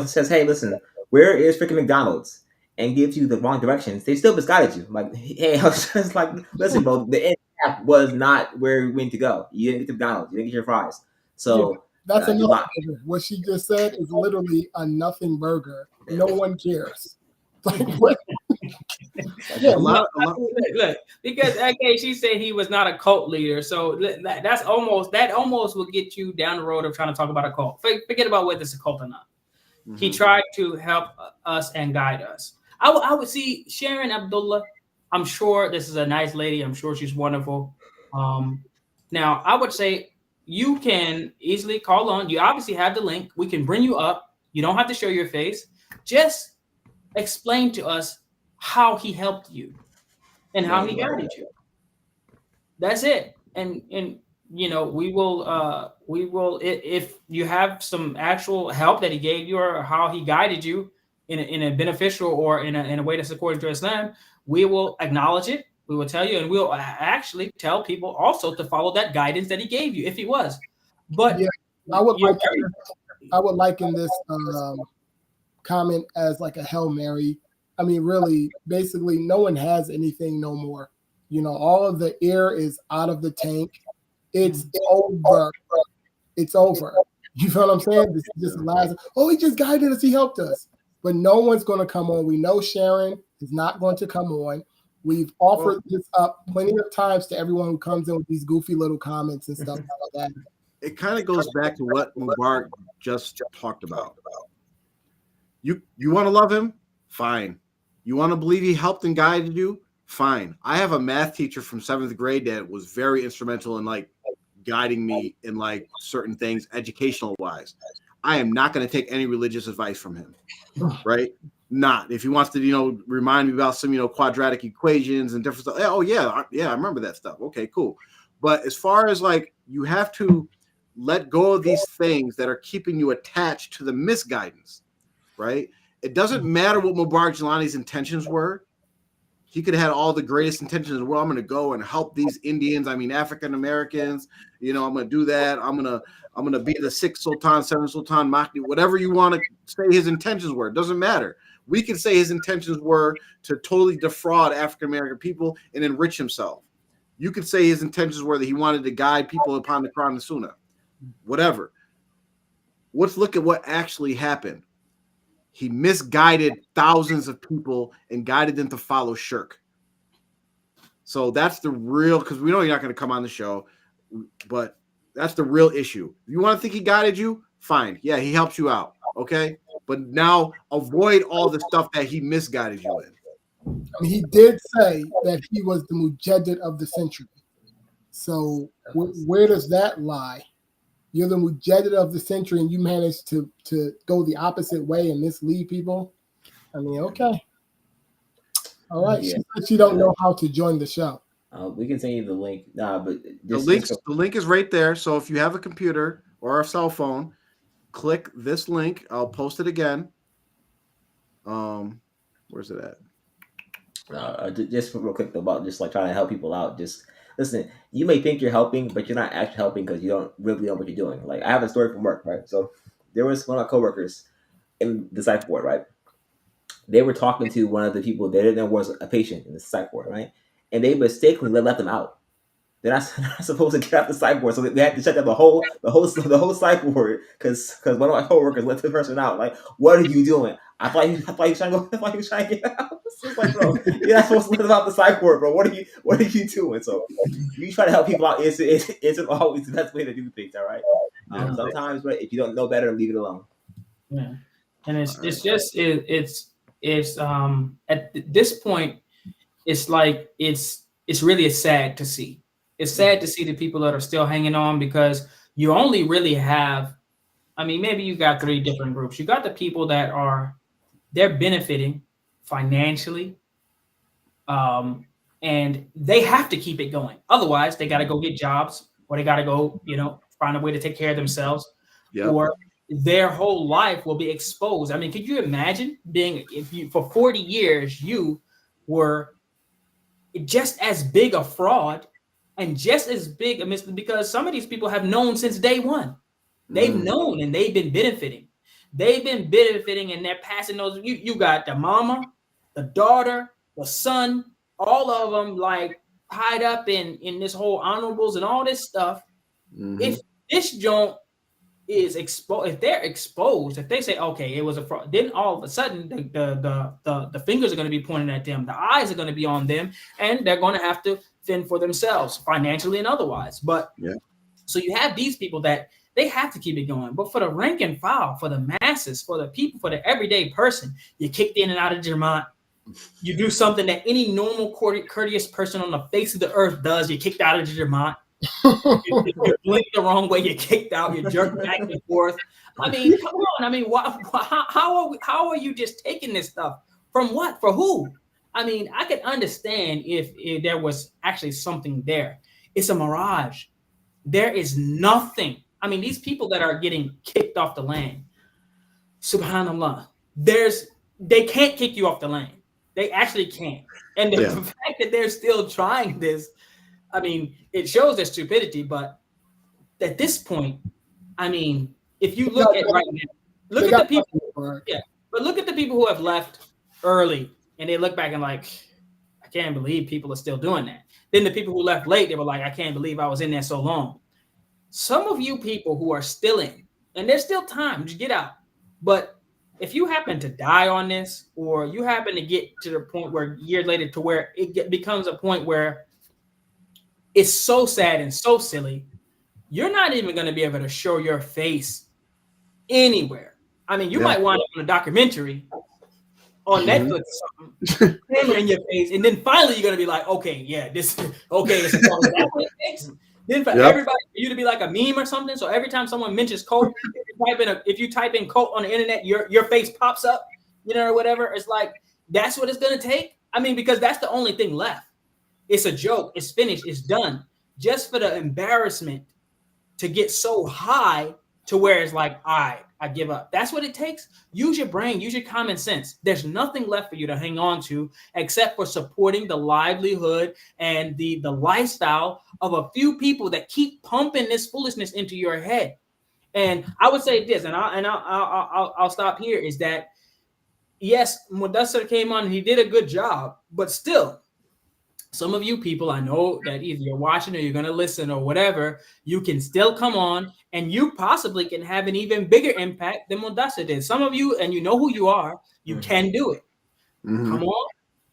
says, "Hey, listen, where is freaking McDonald's?" and gives you the wrong directions, they still misguided you. Like, hey, I was just like, listen, bro, the end path was not where we went to go. You didn't get to McDonald's, you didn't get your fries. So that's a just nothing burger. What she just said is literally a nothing burger. No one cares. Like, what? Yeah, a lot. Look, because okay, she said he was not a cult leader, so that almost will get you down the road of trying to talk about a cult. Forget about whether it's a cult or not. Mm-hmm. He tried to help us and guide us. I would see Sharon Abdullah. I'm sure this is a nice lady. I'm sure she's wonderful. Now, I would say you can easily call on. You obviously have the link. We can bring you up. You don't have to show your face. Just explain to us how he helped you and how he guided you. That's it. And you know, we will if you have some actual help that he gave you or how he guided you in a beneficial or in a way that's according to Islam, we will acknowledge it. We will tell you, and we'll actually tell people also to follow that guidance that he gave you if he was. But yeah, I would liken this comment as like a Hail Mary. I mean, really, basically, no one has anything no more. You know, all of the air is out of the tank. It's over. It's over. You feel what I'm saying? This just allows. Oh, he just guided us. He helped us. But no one's going to come on. We know Sharon is not going to come on. We've offered this up plenty of times to everyone who comes in with these goofy little comments and stuff like that. It kind of goes back to what Mubarak just talked about. You want to love him? Fine. You want to believe he helped and guided you? Fine. I have a math teacher from 7th grade that was very instrumental in like guiding me in like certain things educational wise. I am not going to take any religious advice from him, right? Not. If he wants to, you know, remind me about some, you know, quadratic equations and different stuff. Oh yeah, I remember that stuff. Okay, cool. But as far as like, you have to let go of these things that are keeping you attached to the misguidance, right? It doesn't matter what Mubarak Gillani's intentions were. He could have had all the greatest intentions in the world. I'm going to go and help these Indians. I mean, African Americans. You know, I'm going to do that. I'm going to be the 6th Sultan, 7th Sultan, Mahdi, whatever you want to say his intentions were. It doesn't matter. We can say his intentions were to totally defraud African American people and enrich himself. You could say his intentions were that he wanted to guide people upon the Quran and Sunnah. Whatever. Let's look at what actually happened. He misguided thousands of people and guided them to follow shirk. So that's the real, because we know you're not going to come on the show, but that's the real issue. If you want to think he guided you, fine. Yeah, he helped you out. Okay. But now avoid all the stuff that he misguided you in. I mean, he did say that he was the mujaddid of the century. So where does that lie? You're the mujaddid of the century and you managed to go the opposite way and mislead people. I mean, okay. All right. Yeah. She said she don't know how to join the show. We can send you the link. But the link is right there. So if you have a computer or a cell phone, click this link. I'll post it again. Where's it at? Just real quick about just like trying to help people out. Just listen, you may think you're helping, but you're not actually helping because you don't really know what you're doing. Like I have a story from work, right? So there was one of my coworkers in the psych ward, right? They were talking to one of the people they didn't know was a patient in the psych ward, right? And they mistakenly let them out. They're not supposed to get out the psych ward, so they had to shut down the whole psych ward because one of my coworkers let the person out. Like, what are you doing? I thought he was trying to go. I thought he was trying to get out. It's like, bro, you're not supposed to let them out the psych ward, bro. What are you doing? So you try to help people out. Isn't always the best way to do things. All right. Sometimes, but if you don't know better, leave it alone. Yeah, and it's at this point, it's like it's really sad to see. It's sad to see the people that are still hanging on because you only really have, I mean, maybe you got 3 different groups. You got the people that they're benefiting financially, and they have to keep it going. Otherwise, they got to go get jobs or they got to go, find a way to take care of themselves. Yep. Or their whole life will be exposed. I mean, could you imagine for 40 years, you were just as big a fraud and just as big a mistake because some of these people have known since day one. They've known and they've been benefiting. They've been benefiting and they're passing those. You got the mama, the daughter, the son, all of them like tied up in this whole honorables and all this stuff. If this joint is exposed, if they're exposed, if they say, okay, it was a fraud, then all of a sudden the fingers are going to be pointing at them, the eyes are going to be on them, and they're going to have to fend for themselves financially and otherwise. But so you have these people that they have to keep it going. But for the rank and file, for the masses, for the people, for the everyday person, you kicked in and out of Jamaat. You do something that any normal courteous person on the face of the earth does. You kicked out of Jamaat. You blink the wrong way, you kicked out, you jerk back and forth. I mean, come on. I mean, how are you just taking this stuff? From what? For who? I mean, I could understand if there was actually something there. It's a mirage. There is nothing. I mean, these people that are getting kicked off the land, subhanallah, they can't kick you off the land. They actually can't. And the fact that they're still trying this, I mean, it shows their stupidity. But at this point, I mean, if you look at right now, look at the people. Yeah, but look at the people who have left early, and they look back and like, I can't believe people are still doing that. Then the people who left late, they were like, I can't believe I was in there so long. Some of you people who are still in, and there's still time to get out, but if you happen to die on this, or you happen to get to the point where years later to where it becomes a point where it's so sad and so silly, you're not even going to be able to show your face anywhere. I mean, you might wind up on a documentary on Netflix or something, camera in your face, and then finally you're going to be like, okay, yeah, this is what it takes. Then for everybody, for you to be like a meme or something. So every time someone mentions Colt, if you type in Colt on the internet, your face pops up, or whatever. It's like, that's what it's going to take. I mean, because that's the only thing left. It's a joke. It's finished. It's done. Just for the embarrassment to get so high to where it's like, all right, I give up. That's what it takes. Use your brain, use your common sense. There's nothing left for you to hang on to except for supporting the livelihood and the lifestyle of a few people that keep pumping this foolishness into your head. And I would say this, and I'll stop here, is that yes, Mudassar came on and he did a good job, but still, some of you people, I know that either you're watching or you're going to listen or whatever, you can still come on and you possibly can have an even bigger impact than Mudassar did. Some of you, and you know who you are, you can do it. Come on,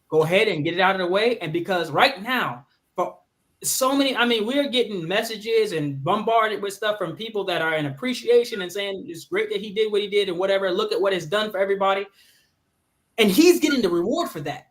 go ahead and get it out of the way. And because right now, for so many, I mean, we're getting messages and bombarded with stuff from people that are in appreciation and saying it's great that he did what he did and whatever. Look at what it's done for everybody. And he's getting the reward for that.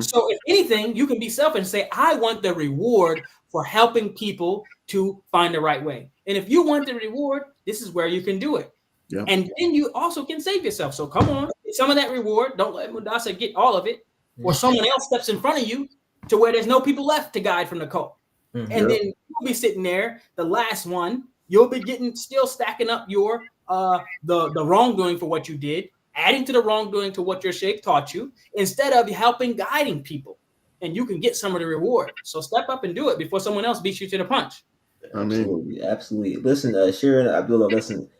So if anything, you can be selfish and say, I want the reward for helping people to find the right way. And if you want the reward, this is where you can do it. And then you also can save yourself. So come on, some of that reward, don't let Mudassar get all of it, or someone else steps in front of you to where there's no people left to guide from the cult. And then you'll be sitting there, the last one, you'll be still stacking up your the wrongdoing for what you did, adding to the wrongdoing to what your sheikh taught you, instead of helping guiding people. And you can get some of the reward. So step up and do it before someone else beats you to the punch. Absolutely. Listen, Sharon, Abdullah, listen.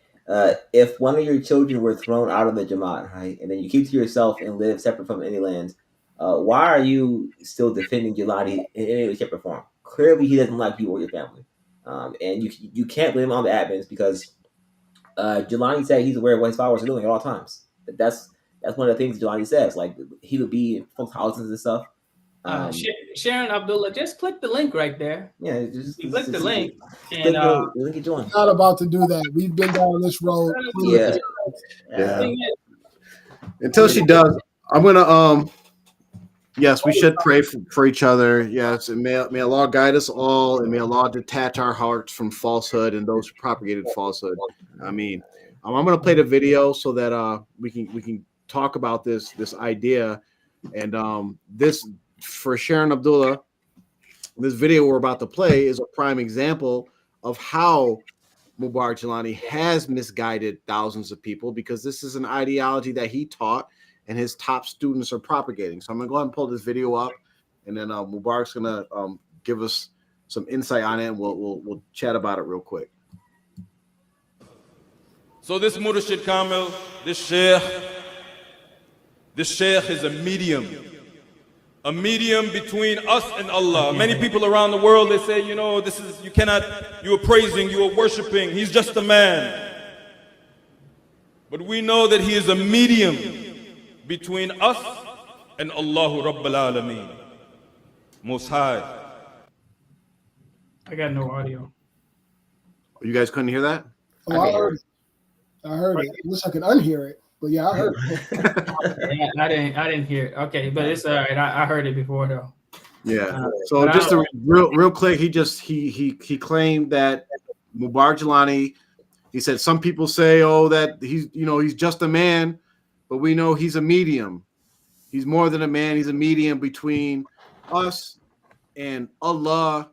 If one of your children were thrown out of the Jamaat, right, and then you keep to yourself and live separate from any lands, why are you still defending Gillani in any way, shape, or form? Clearly, he doesn't like you or your family. And you can't blame him on the admins because Gillani said he's aware of what his followers are doing at all times. That's one of the things Gillani says. Like, he would be in folks' houses and stuff. Sharon Abdullah, just click the link right there. Yeah, just click the link. And link and join. Not about to do that. We've been down this road. Until she does, I'm gonna yes, we should pray for each other. Yes, and may Allah guide us all, and may Allah detach our hearts from falsehood and those who propagated falsehood. I mean, I'm gonna play the video so that we can talk about this idea, and this for Sharon Abdullah. This video we're about to play is a prime example of how Mubarak Gillani has misguided thousands of people, because this is an ideology that he taught and his top students are propagating. So I'm gonna go ahead and pull this video up, and then Mubarak's gonna give us some insight on it, and we'll chat about it real quick. So this Murshid Kamil, this Sheikh, This sheikh is a medium between us and Allah. Many people around the world, they say, you know, this is, you cannot, you are praising, you are worshiping, he's just a man. But we know that he is a medium between us and Allahu Rabbal Alameen, Most High. I got no audio. You guys couldn't hear that? Oh, I heard it. I wish I could unhear it, but yeah, I heard it. Yeah, I didn't hear it. Okay, but it's all right. I heard it before though. Yeah. So just a real quick, he claimed that Mubarak Gillani, he said some people say, oh, that he's just a man, but we know he's a medium. He's more than a man. He's a medium between us and Allah.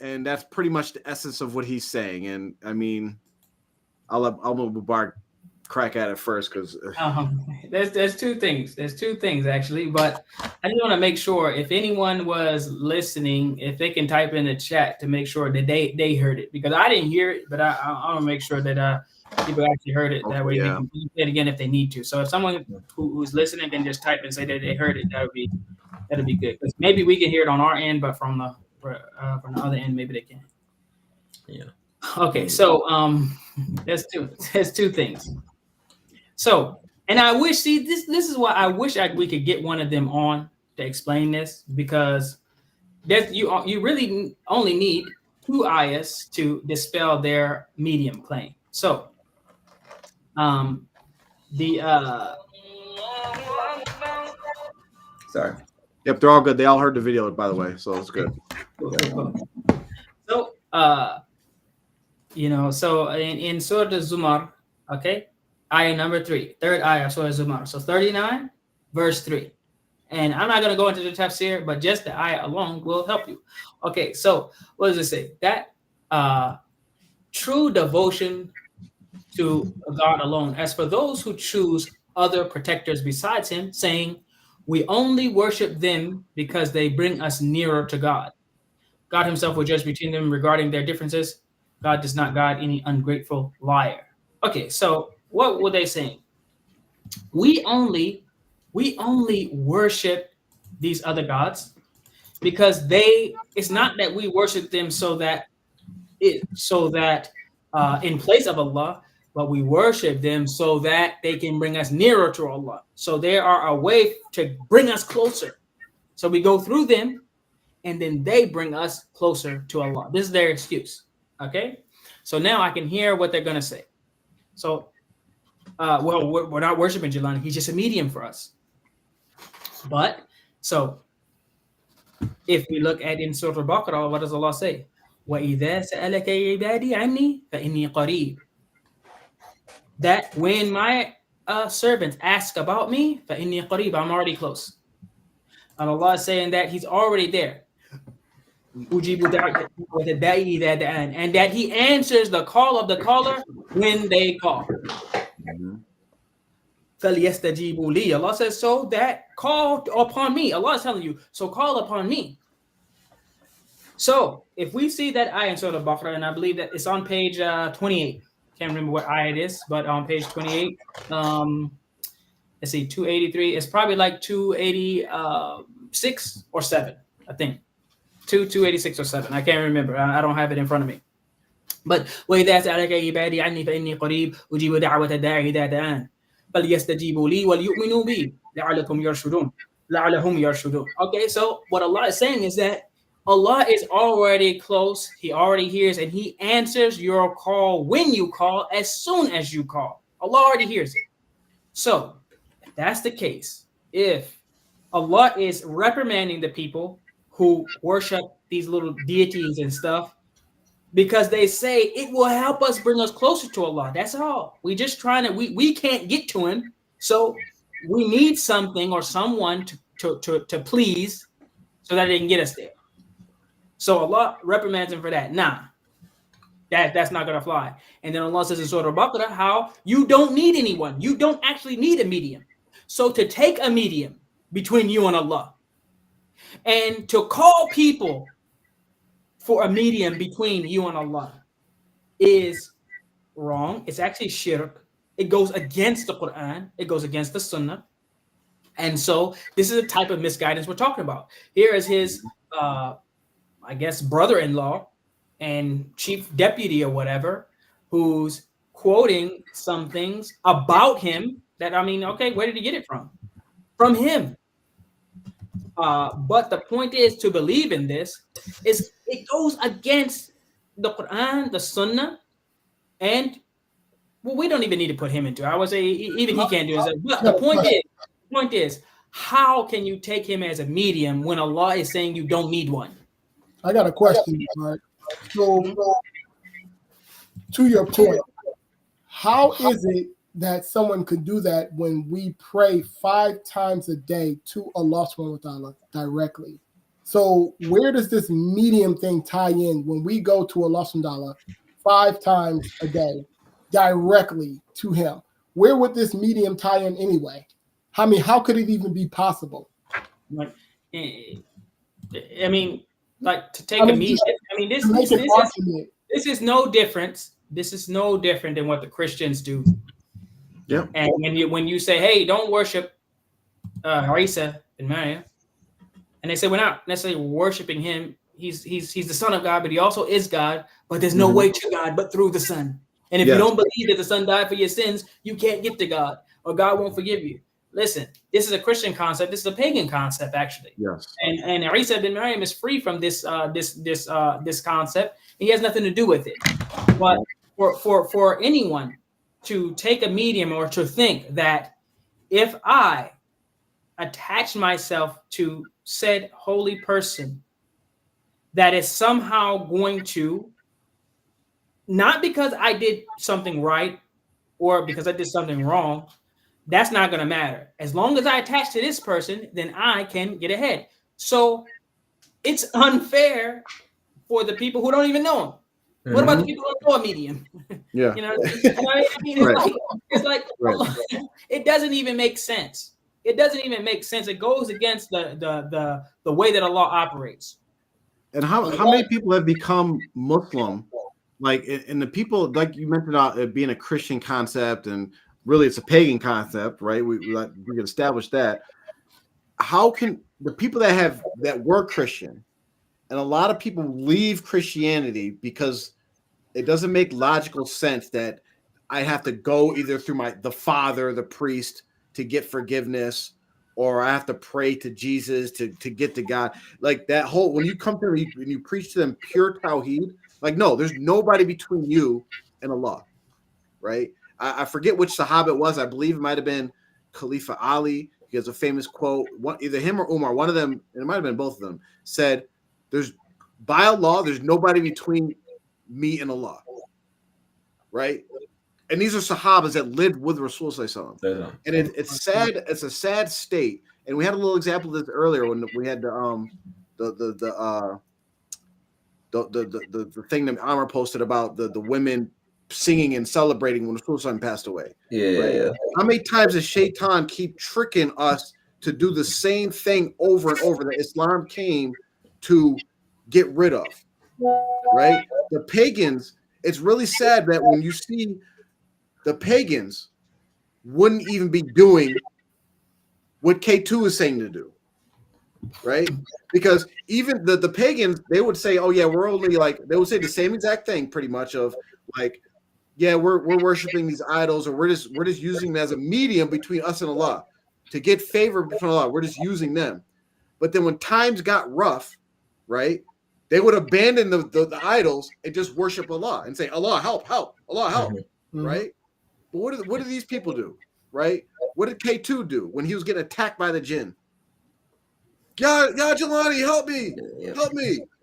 And that's pretty much the essence of what he's saying. And I mean, I'll let Mubarak crack at it first because there's two things. There's two things actually, but I just want to make sure if anyone was listening, if they can type in the chat to make sure that they heard it, because I didn't hear it, but I want to make sure that people actually heard it. That way they can play it again if they need to. So if someone who's listening can just type and say that they heard it, that'd be good. Because maybe we can hear it on our end, but from the other end, maybe they can't. Yeah. Okay, so there's two things. So, and I wish, this is why I wish we could get one of them on to explain this, because you really only need two ayahs to dispel their medium claim. So, Sorry. Yep, they're all good. They all heard the video, by the way, so it's good. So, so in Surah Al-Zumar, okay, ayah number 3, third ayah of Surah Al-Zumar. So 39, verse 3. And I'm not going to go into the tafsir, but just the ayah alone will help you. Okay, so what does it say? That true devotion to God alone. As for those who choose other protectors besides him, saying, we only worship them because they bring us nearer to God. God himself will judge between them regarding their differences. God does not guide any ungrateful liar. Okay, so what were they saying? We only worship these other gods because it's not that we worship them so that in place of Allah, but we worship them so that they can bring us nearer to Allah. So they are a way to bring us closer. So we go through them, and then they bring us closer to Allah. This is their excuse. Okay? So now I can hear what they're going to say. So, we're not worshiping Gillani. He's just a medium for us. But, so, if we look at in Surah Al-Baqarah, what does Allah say? وَإِذَا سَأَلَكَ عِبَادِي عَنِّي فَإِنِّي قَرِيبٌ. That when my servants ask about me, فَإِنِّي قَرِيبٌ, I'm already close. And Allah is saying that he's already there. And that he answers the call of the caller when they call. Allah says, so that call upon me. Allah is telling you, so call upon me. So if we see that ayah in Surah Al-Baqarah, and I believe that it's on page 28. Can't remember what ayah it is, but on page 28, let's see, 283. It's probably like 286 or 7, I think. 286 or 7. I can't remember. I don't have it in front of me. But وَإِذَا سَأَلَكَ عِبَادِي عَنِّي فَإِنِّي قَرِيبٌ أُجِيبُ دَعْوَةَ الدَّاعِ إِذَا دَعَانِ فَلْيَسْتَجِيبُوا لِي وَلْيُؤْمِنُوا بِي لَعَلَّهُمْ يَرْشُدُونَ. Okay, so what Allah is saying is that Allah is already close. He already hears, and he answers your call when you call, as soon as you call. Allah already hears it. So, if that's the case, if Allah is reprimanding the people who worship these little deities and stuff because they say it will help us bring us closer to Allah. That's all. We just trying to, we can't get to him. So we need something or someone to please so that they can get us there. So Allah reprimands him for that. Nah, that's not going to fly. And then Allah says in Surah Al-Baqarah how you don't need anyone. You don't actually need a medium. So to take a medium between you and Allah and to call people for a medium between you and Allah is wrong. It's actually shirk. It goes against the Quran. It goes against the Sunnah. And so this is a type of misguidance we're talking about. Here is his, I guess, brother-in-law and chief deputy or whatever, who's quoting some things about him that, I mean, okay, where did he get it from? From him. But the point is, to believe in this is it goes against the Quran, the Sunnah, and well, we don't even need to put him into it. I would say even he can't do it. But the point is, how can you take him as a medium when Allah is saying you don't need one? I got a question, Mark. So, to your point, how is it that someone could do that when we pray 5 times a day to Allah subhanahu wa ta'ala directly? So where does this medium thing tie in when we go to Allah subhanahu wa ta'ala 5 times a day directly to him? Where would this medium tie in anyway? I mean, how could it even be possible? Like, I mean, like to take a medium. I mean, this is no different. This is no different than what the Christians do. Yeah. And when you say, hey, don't worship Isa and Maryam, and they say we're not necessarily worshiping him. He's the Son of God, but he also is God. But there's no way to God but through the Son. And if you don't believe that the Son died for your sins, you can't get to God, or God won't forgive you. Listen, this is a Christian concept. This is a pagan concept, actually. Yes. And Isa bin Maryam is free from this concept. He has nothing to do with it. But for anyone to take a medium or to think that if I attach myself to said holy person, that is somehow going to, not because I did something right or because I did something wrong, that's not going to matter. As long as I attach to this person, then I can get ahead. So it's unfair for the people who don't even know him. Mm-hmm. What about the people who don't know a medium? Yeah. You know what I mean? It's like it doesn't even make sense. It doesn't even make sense. It goes against the way that Allah operates. And how many people have become Muslim? Like, and the people, like you mentioned, it being a Christian concept, and really it's a pagan concept, right? We can establish that. How can the people that were Christian, and a lot of people leave Christianity because it doesn't make logical sense that I have to go either through the father, the priest, to get forgiveness, or I have to pray to Jesus to get to God. Like that whole, when you come to them and you preach to them pure Tawheed, like, no, there's nobody between you and Allah, right? I forget which Sahaba it was. I believe it might have been Khalifa Ali. He has a famous quote, either him or Umar, one of them, and it might have been both of them, said, by Allah, there's nobody between me and Allah, right? And these are Sahabas that lived with Rasulullah. And it's sad. It's a sad state. And we had a little example of this earlier when we had the thing that Amr posted about the women singing and celebrating when Rasulullah passed away. Yeah. How many times does Shaitan keep tricking us to do the same thing over and over that Islam came to get rid of? Right? The pagans, it's really sad that when you see the pagans wouldn't even be doing what K2 is saying to do, right? Because even the pagans, they would say, oh yeah, we're only they would say the same exact thing pretty much of yeah, we're worshiping these idols, or we're just using them as a medium between us and Allah to get favor from Allah. We're just using them. But then when times got rough, right, they would abandon the idols and just worship Allah and say, Allah help, Allah help, mm-hmm. right? But what do these people do, right? What did K2 do when he was getting attacked by the jinn? Ya Gillani, help me,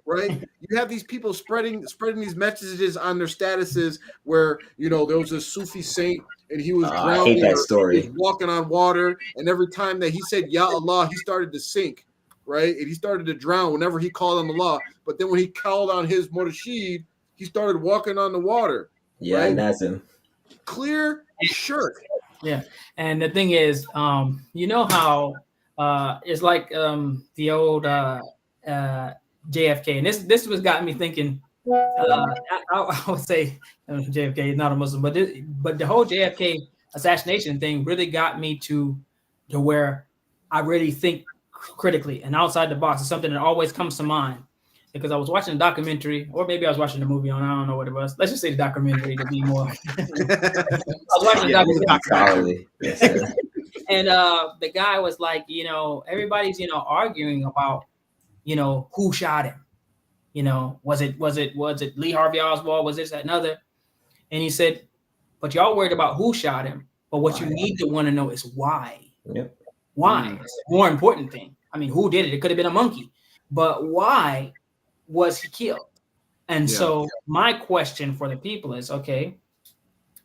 right? You have these people spreading these messages on their statuses where, there was a Sufi saint and he was drowning. I hate that story. He was walking on water, and every time that he said Ya Allah, he started to sink, right? And he started to drown whenever he called on Allah. But then when he called on his Murshid, he started walking on the water. Yeah, right? That's him. Clear shirk. Yeah, and the thing is, you know how it's like the old JFK, and this was got me thinking. I would say JFK is not a Muslim, but the whole JFK assassination thing really got me to where I really think critically and outside the box is something that always comes to mind because I was watching a documentary, or maybe I was watching a movie on, I don't know what it was. Let's just say the documentary to be more. I was watching a documentary. Yes, sir. And the guy was like, you know, everybody's, you know, arguing about, you know, who shot him. You know, was it Lee Harvey Oswald? Was this, that, another? And he said, but y'all worried about who shot him. But what you need to want to know is why. Yep. Why? It's the more important thing. I mean, who did it? It could have been a monkey. But why was he killed? And so my question for the people is, okay,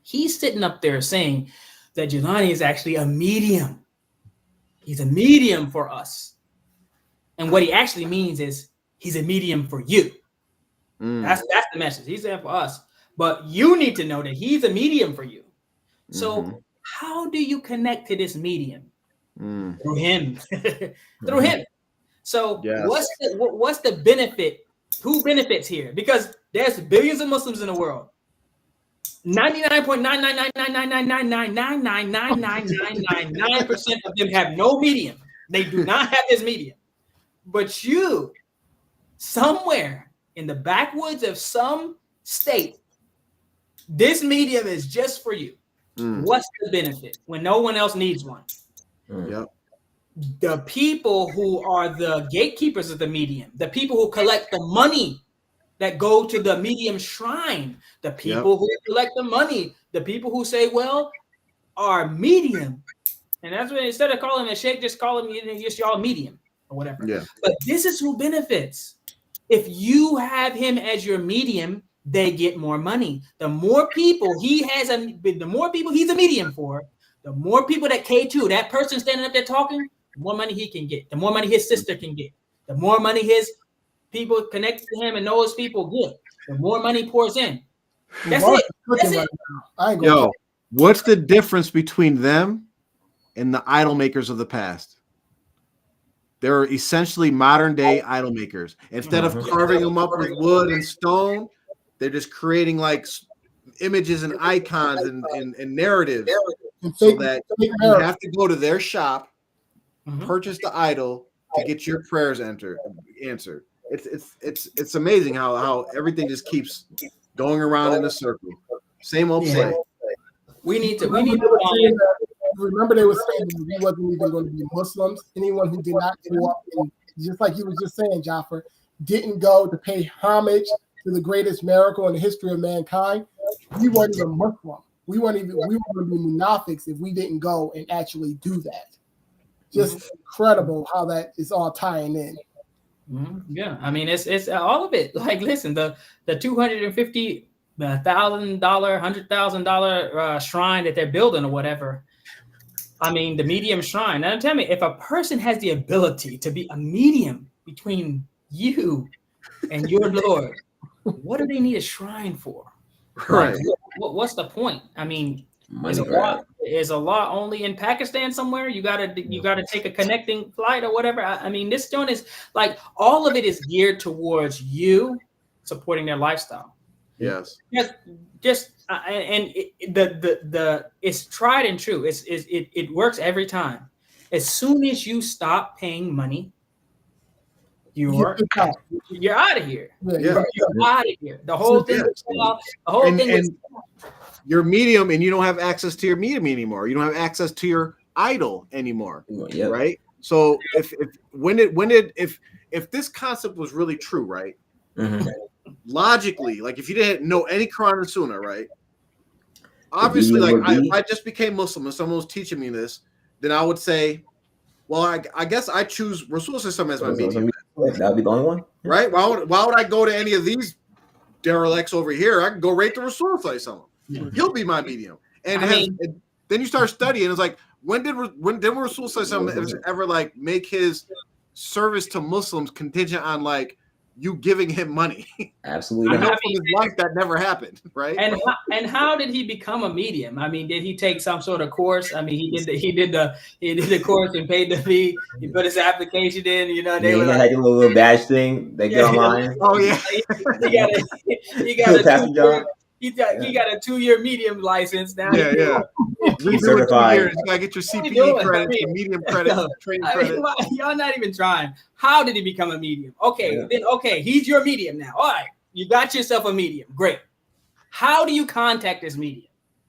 he's sitting up there saying that Gillani is actually a medium. He's a medium for us. And what he actually means is he's a medium for you. That's the message. He's there for us. But you need to know that he's a medium for you. So how do you connect to this medium? Through him. Through him. So what's the benefit? Who benefits here? Because there's billions of Muslims in the world. 99.99999999999% of them have no medium. They do not have this medium. But you, somewhere in the backwoods of some state, this medium is just for you. What's the benefit when no one else needs one? The people who are the gatekeepers of the medium, the people who collect the money that go to the medium shrine, the people who collect the money, the people who say, well, our medium, and that's when instead of calling him a sheikh, just call him just y'all medium or whatever. But this is who benefits. If you have him as your medium, they get more money. The more people he has, the more people he's a medium for, the more people that K2, that person standing up there talking, the more money he can get, the more money his sister can get, the more money his people connected to him and know his people get, the more money pours in. That's it. That's it. Yo, what's the difference between them and the idol makers of the past? They're essentially modern day idol makers. Instead of carving them up with wood and stone, they're just creating like images and icons and narratives so that you have to go to their shop, purchase the idol to get your prayers answered. It's amazing how everything just keeps going around in a circle. Same old play. We need to remember they were saying that we wasn't even going to be Muslims. Anyone who did not go up and, just like you were just saying, Jaffer, didn't go to pay homage to the greatest miracle in the history of mankind. We weren't even Muslim. We were going to be munafiqs if we didn't go and actually do that. Just incredible how that is all tying in. Yeah, I mean it's all of it. Like, listen, the $250,000, $100,000 shrine that they're building or whatever. I mean, the medium shrine. Now tell me, if a person has the ability to be a medium between you and your Lord, what do they need a shrine for? Right. Like, what's the point? I mean, is a law only in Pakistan somewhere? You gotta take a connecting flight or whatever. I mean, this joint is like all of it is geared towards you supporting their lifestyle. Yes. It's tried and true. It works every time. As soon as you stop paying money, you're out of here. You're out of here. The whole thing. Your medium, and you don't have access to your medium anymore. You don't have access to your idol anymore. Right. So if this concept was really true, right? Logically, like if you didn't know any Quran and Sunnah, right? Obviously, like if I just became Muslim and someone was teaching me this, then I would say, well, I guess I choose Rasul as my medium. That would be the only one, right? Why would I go to any of these derelicts over here? I can go right to Rasul something. He'll be my medium. And then you start studying. It's like, when did Rasul ever like make his service to Muslims contingent on like you giving him money? Absolutely. I know from his life that never happened, right? And how did he become a medium? I mean, did he take some sort of course? I mean, he did the course and paid the fee. He put his application in. You know, they were like a little badge thing. They get online. Oh yeah, you got to He got a 2-year medium license now. Yeah. He's Redo it 2 certified. years. You gotta get your What are you CPE doing? credits, I your mean, medium credits, training credits. Y'all not even trying. How did he become a medium? Okay, Yeah. then he's your medium now. All right, you got yourself a medium. Great. How do you contact this medium?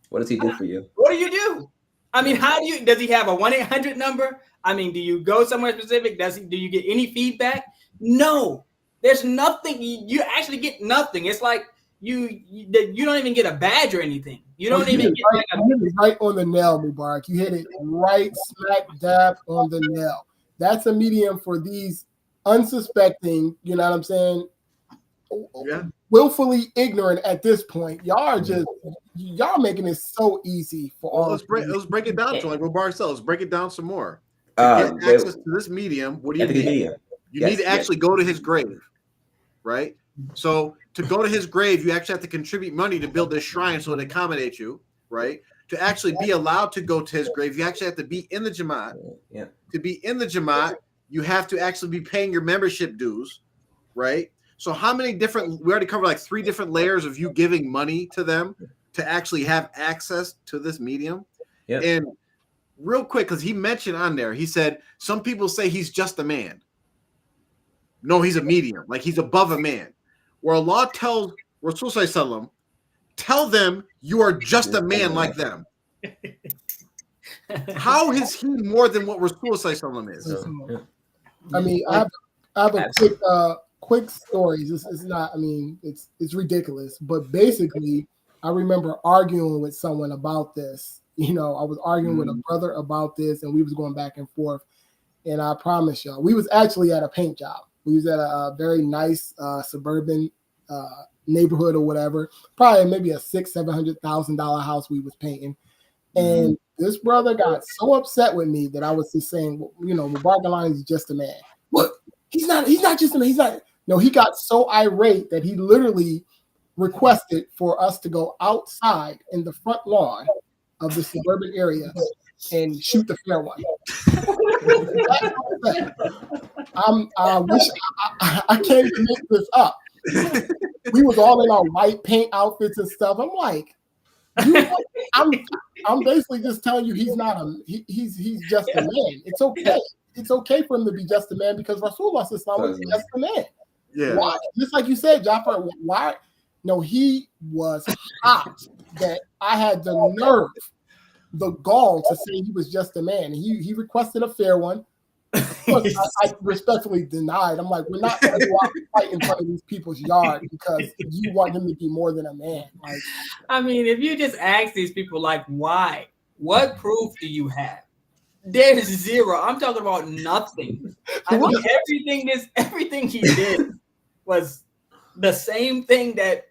What does he do for you? What do you do? I mean, does he have a 1-800 number? I mean, do you go somewhere specific? Do you get any feedback? No, there's nothing. You actually get nothing. It's like you don't even get a badge or anything. You don't even get you hit it right on the nail, Mubarak. You hit it right smack dab on the nail. That's a medium for these unsuspecting, you know what I'm saying? Yeah. Willfully ignorant at this point. Y'all making it so easy for all. Let's break it down to like what Bart said. Let's break it down some more. To get Wait, access to this medium, what do you need? medium. You need to actually go to his grave, right? So to go to his grave, you actually have to contribute money to build this shrine so it accommodates you, right? To actually be allowed to go to his grave, you actually have to be in the Jamaat. Yeah. To be in the Jamaat, you have to actually be paying your membership dues, right? So how many different, we already covered like 3 different layers of you giving money to them to actually have access to this medium. Yeah. And real quick, because he mentioned on there, he said, some people say he's just a man. No, he's a medium, like he's above a man. Where Allah tells Rasul Sallallahu Alaihi Wasallam, tell them you are just a man like them. How is he more than what Rasul Sallallahu Alaihi Wasallam is? I mean, I have a quick story. It's not. I mean, it's ridiculous. But basically, I remember arguing with someone about this. You know, I was arguing with a brother about this, and we was going back and forth. And I promise y'all, we was actually at a paint job. We was at a very nice suburban neighborhood or whatever. Probably maybe a $600,000-$700,000 house we was painting. And this brother got so upset with me that I was just saying, well, you know, Mubarak Gillani is just a man. What? He's not just a man. He's not. No, he got so irate that he literally requested for us to go outside in the front lawn of the suburban area and shoot the fair one. I wish I can't even make this up. We was all in our white paint outfits and stuff. I'm like, I'm basically just telling you he's not he's just a man. It's okay. It's okay for him to be just a man because Rasulullah was just a man. Yeah. Why? Just like you said, Jafar, why? No, he was hot that I had the nerve, the gall to say he was just a man. And he requested a fair one. I respectfully denied. I'm like, we're not going to go out and fight in front of these people's yard because you want him to be more than a man. Like, I mean, if you just ask these people, like, why? What proof do you have? There's zero. I'm talking about nothing. I mean, everything he did was the same thing that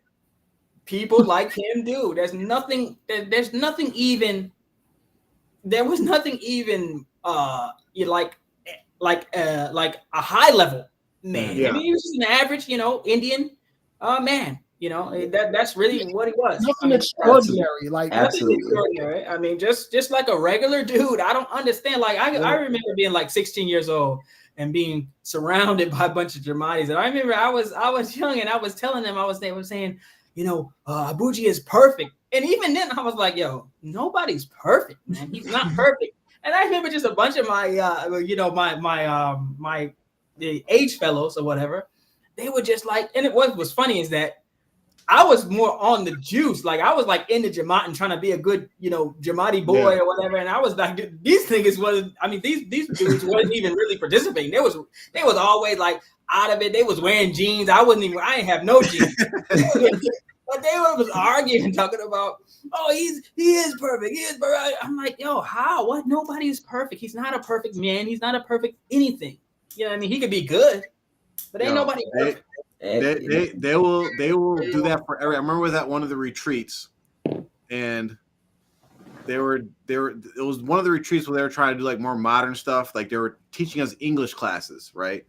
people like him do. There was nothing even like a high level man. Yeah. I mean, he was just an average, Indian man. That's really what he was. Nothing extraordinary. Like Absolutely. Nothing extraordinary. I mean, just like a regular dude. I don't understand. Like I remember being like 16 years old and being surrounded by a bunch of Jamatis. And I remember I was young and I was telling them, I was saying, Abuji is perfect. And even then I was like, yo, nobody's perfect, man. He's not perfect. And I remember just a bunch of my my age fellows or whatever. They were just like, and what was funny is that I was more on the juice. Like I was like in the Jamaat and trying to be a good, Jamati boy or whatever. And I was like, these niggas wasn't. I mean, these dudes wasn't even really participating. They was always like out of it. They was wearing jeans. I didn't have no jeans. But they was arguing, talking about, he is perfect. He is perfect. I'm like, yo, how? What? Nobody is perfect. He's not a perfect man. He's not a perfect anything. You know what I mean? He could be good, but ain't nobody perfect. They will do that for every. I remember was at one of the retreats, and it was one of the retreats where they were trying to do like more modern stuff. Like they were teaching us English classes, right?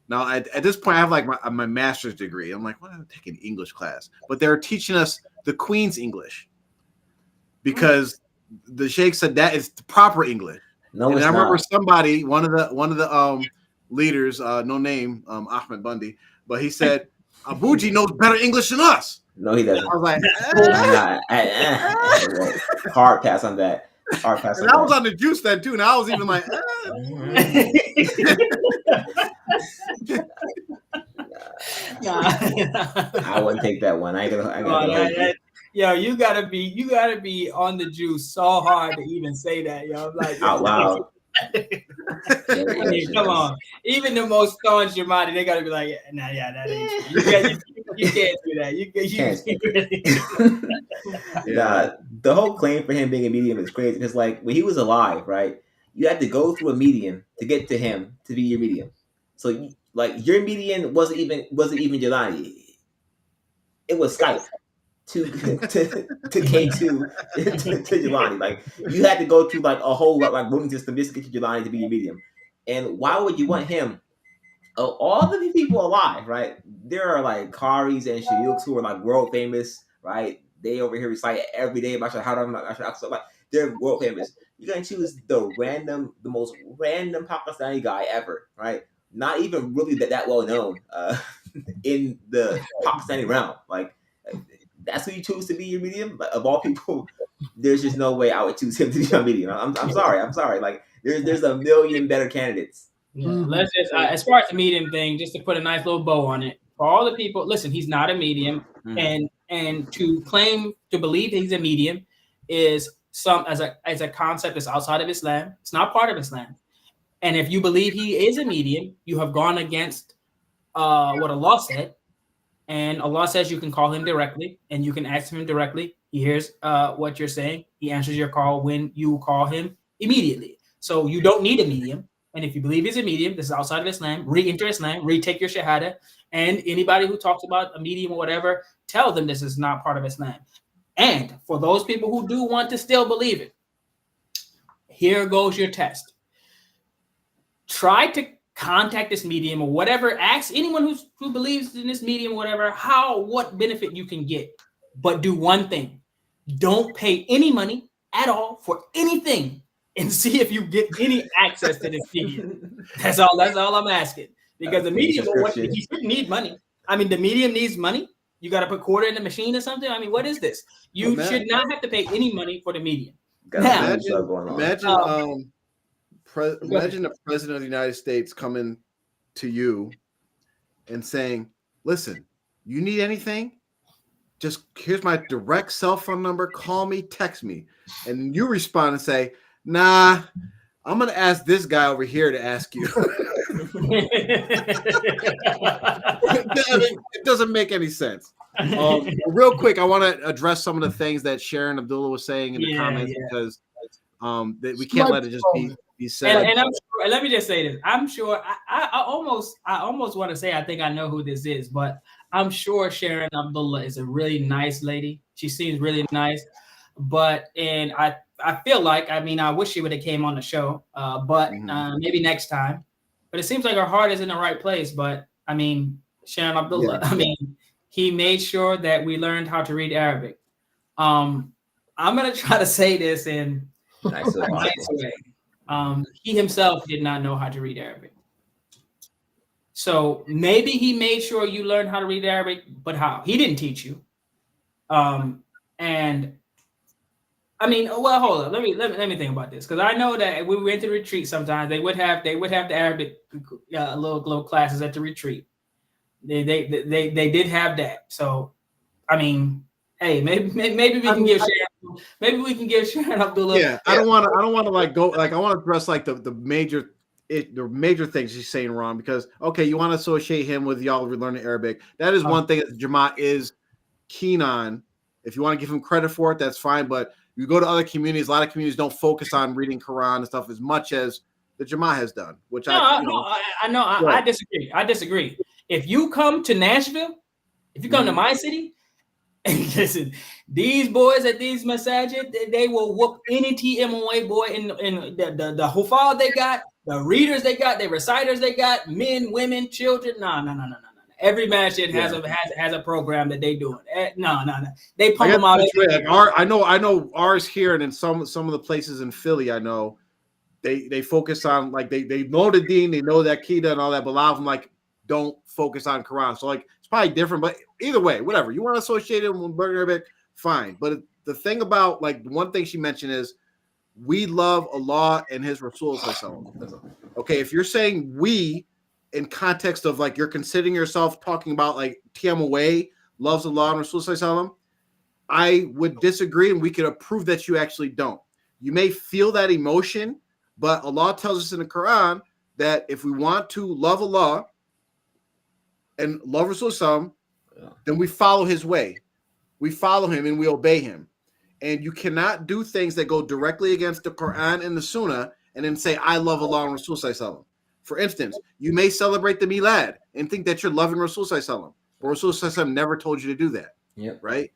Now at this point, I have like my master's degree. I'm like, well, I'm taking English class, but they're teaching us the Queen's English because the Sheikh said that is the proper English. No, and I remember somebody, one of the leaders, no name, Ahmed Bundy. But he said, Abuji knows better English than us. No, he doesn't. I was like, Well, hard pass on that. Hard pass on and I that. was on the juice then too, and I was even like, I wouldn't take that one. I gotta yo, you gotta be on the juice so hard to even say that, yo. I'm like, out loud. I mean, come on. Even the most staunch Gillani, they gotta be like, nah, yeah, that ain't true. You can't do that. The whole claim for him being a medium is crazy because, like, when he was alive, right, you had to go through a medium to get to him to be your medium. So, your medium wasn't even Gillani. It was Skype to K2 to Gillani. Like, you had to go through like a whole voting system just to get Gillani to be your medium. And why would you want him? Of all the people alive, right? There are like Karis and Shayuks who are like world famous, right? They over here recite every day about how like they're world famous. You're gonna choose the most random Pakistani guy ever, right? Not even really that well known in the Pakistani realm. Like, that's who you choose to be your medium. But of all people, there's just no way I would choose him to be my medium. I'm sorry. Like, there's a million better candidates. Yeah, let's just as far as the medium thing, just to put a nice little bow on it. For all the people, listen, he's not a medium, and to claim to believe he's a medium is as a concept that's outside of Islam. It's not part of Islam. And if you believe he is a medium, you have gone against what Allah said. And Allah says you can call him directly, and you can ask him directly. He hears what you're saying. He answers your call when you call him immediately. So you don't need a medium. And if you believe he's a medium, this is outside of Islam, re-enter Islam, retake your shahada. And anybody who talks about a medium or whatever, tell them this is not part of Islam. And for those people who do want to still believe it, here goes your test. Try to contact this medium or whatever. Ask anyone who believes in this medium or whatever, what benefit you can get. But do one thing. Don't pay any money at all for anything. And see if you get any access to this medium. That's all I'm asking. Because the medium, he shouldn't need money. I mean, the medium needs money. You got to put quarter in the machine or something. I mean, what is this? You should not have to pay any money for the medium. Now, imagine the president of the United States coming to you and saying, "Listen, you need anything? Just here's my direct cell phone number. Call me, text me." And you respond and say, "Nah, I'm going to ask this guy over here to ask you." It doesn't make any sense. Real quick, I want to address some of the things that Sharon Abdullah was saying in the comments because we can't let it just be said. And I'm sure, let me just say this. I'm sure I almost want to say I think I know who this is, but I'm sure Sharon Abdullah is a really nice lady. She seems really nice, and I feel like, I wish she would have came on the show, but maybe next time. But it seems like her heart is in the right place. But Sharon Abdullah, he made sure that we learned how to read Arabic. I'm gonna try to say this in a nice way. He himself did not know how to read Arabic. So maybe he made sure you learned how to read Arabic, but how? He didn't teach you. Well, hold on. Let me think about this, because I know that we went to retreat. Sometimes they would have the Arabic little classes at the retreat. They did have that. So, hey, maybe we can give Sharon Abdullah. Yeah, I don't want to like go like I want to address like the major things she's saying wrong, because okay, you want to associate him with y'all learning Arabic. That is one thing that the Jamaat is keen on. If you want to give him credit for it, that's fine. But you go to other communities, a lot of communities don't focus on reading Quran and stuff as much as the Jamaat has done. Which I disagree. I disagree. If you come to Nashville, if you come to my city, and listen, these boys at these masajid, they will whoop any TMOA boy in the hufal they got, the readers they got, the reciters they got, men, women, children. No. Every masjid has a program that they doing. No. They pump them out. I know ours here, and in some of the places in Philly, I know they focus on, like, they know the deen, they know that Akida and all that, but a lot of them like don't focus on Quran. So like it's probably different, but either way, whatever. You want to associate it with Burger Arabic, fine. But the thing about, like, one thing she mentioned is we love Allah and His Rasul. Okay, if you're saying we in context of like you're considering yourself talking about like TMOA loves Allah and Rasul, I would disagree, and we could approve that you actually don't. You may feel that emotion, but Allah tells us in the Quran that if we want to love Allah and love Rasul, then we follow His way. We follow Him and we obey Him. And you cannot do things that go directly against the Quran and the Sunnah and then say, I love Allah and Rasul. For instance, you may celebrate the Milad and think that you're loving Rasul, but Rasul never told you to do that. Yep. Right?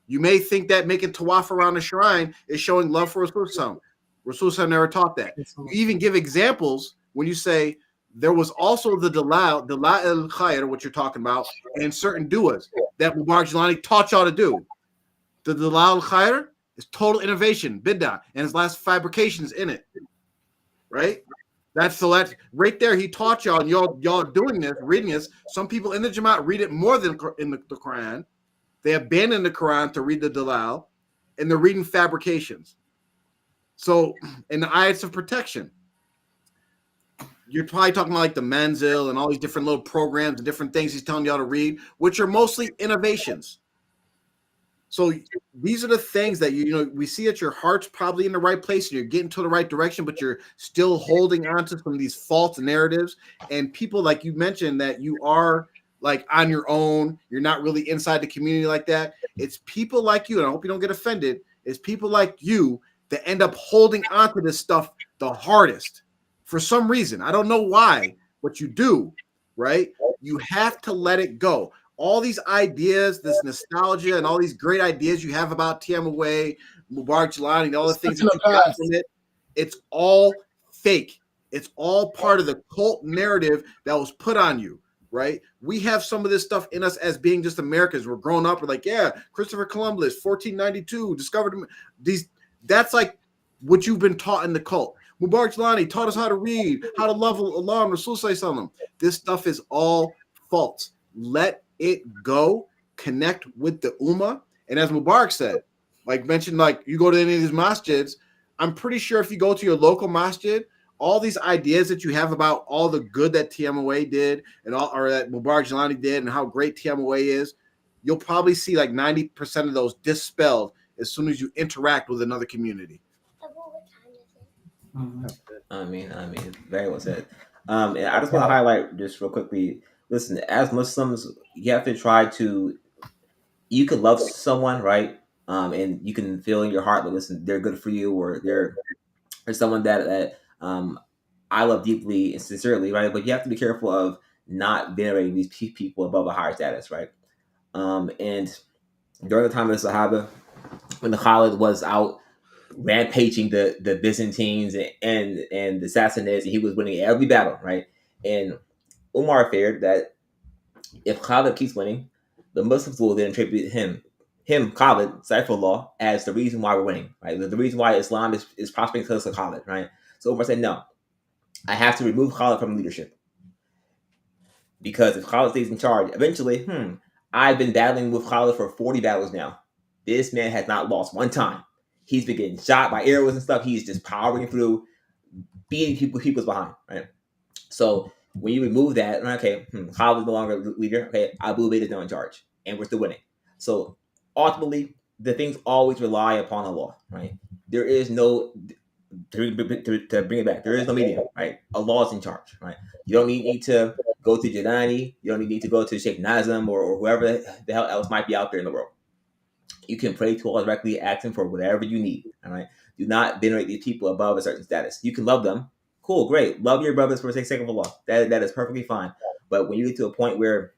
You may think that making tawaf around the shrine is showing love for Rasul. Rasul never taught that. You even give examples when you say there was also the Dalal al-Khair, what you're talking about, and certain du'as that Mubarak Gillani taught y'all to do. The Dalal al-Khair is total innovation, bid'ah, and his last fabrications in it. Right? That's right there. He taught y'all, and y'all doing this, reading this. Some people in the Jamaat read it more than in the Quran. They abandon the Quran to read the Dalal, and they're reading fabrications. So, in the ayats of protection, you're probably talking about like the Manzil and all these different little programs and different things he's telling y'all to read, which are mostly innovations. So these are the things that we see that your heart's probably in the right place and you're getting to the right direction, but you're still holding on to some of these false narratives. And people, like you mentioned, that you are like on your own, you're not really inside the community like that. It's people like you, and I hope you don't get offended, it's people like you that end up holding on to this stuff the hardest for some reason. I don't know why, but you do, right? You have to let it go. All these ideas, this nostalgia, and all these great ideas you have about TMOA, Mubarak Gillani, and all the things that you got from it, it's all fake. It's all part of the cult narrative that was put on you, right? We have some of this stuff in us as being just Americans. We're growing up, we're like, yeah, Christopher Columbus, 1492, discovered these. That's like what you've been taught in the cult. Mubarak Gillani taught us how to read, how to love Allah and Rasul Sallallahu. This stuff is all false. Let it go. Connect with the Ummah. And as Mubarak said, like mentioned, like you go to any of these masjids, I'm pretty sure if you go to your local masjid, all these ideas that you have about all the good that TMOA did and all, or that Mubarak Gillani did and how great TMOA is, you'll probably see like 90% of those dispelled as soon as you interact with another community. I mean, very well said. And I just want to highlight just real quickly. Listen, as Muslims, you have to try to. You can love someone, right? And you can feel in your heart that listen, they're good for you, or they're someone that I love deeply and sincerely, right? But you have to be careful of not venerating these people above a higher status, right? And during the time of the Sahaba, when the Khalid was out rampaging the Byzantines and the Sassanids, and he was winning every battle, right? And Umar feared that if Khalid keeps winning, the Muslims will then attribute him Khalid, Saifullah, as the reason why we're winning, right? The reason why Islam is prospering because of Khalid, right? So Umar said, no, I have to remove Khalid from leadership. Because if Khalid stays in charge, eventually, I've been battling with Khalid for 40 battles now. This man has not lost one time. He's been getting shot by arrows and stuff. He's just powering through, beating people's behind, right? So when you remove that, okay, Khalid is no longer leader. Okay, Abu Ubaid is now in charge, and we're still winning. So ultimately, the things always rely upon Allah, right? There is no to bring it back. There is no medium, right? Allah is in charge, right? You don't need to go to Gillani. You don't need to go to Sheikh Nazim or whoever the hell else might be out there in the world. You can pray to Allah directly, ask Him for whatever you need. All right. Do not venerate these people above a certain status. You can love them. Cool, great. Love your brothers for the sake of Allah. That is perfectly fine. But when you get to a point where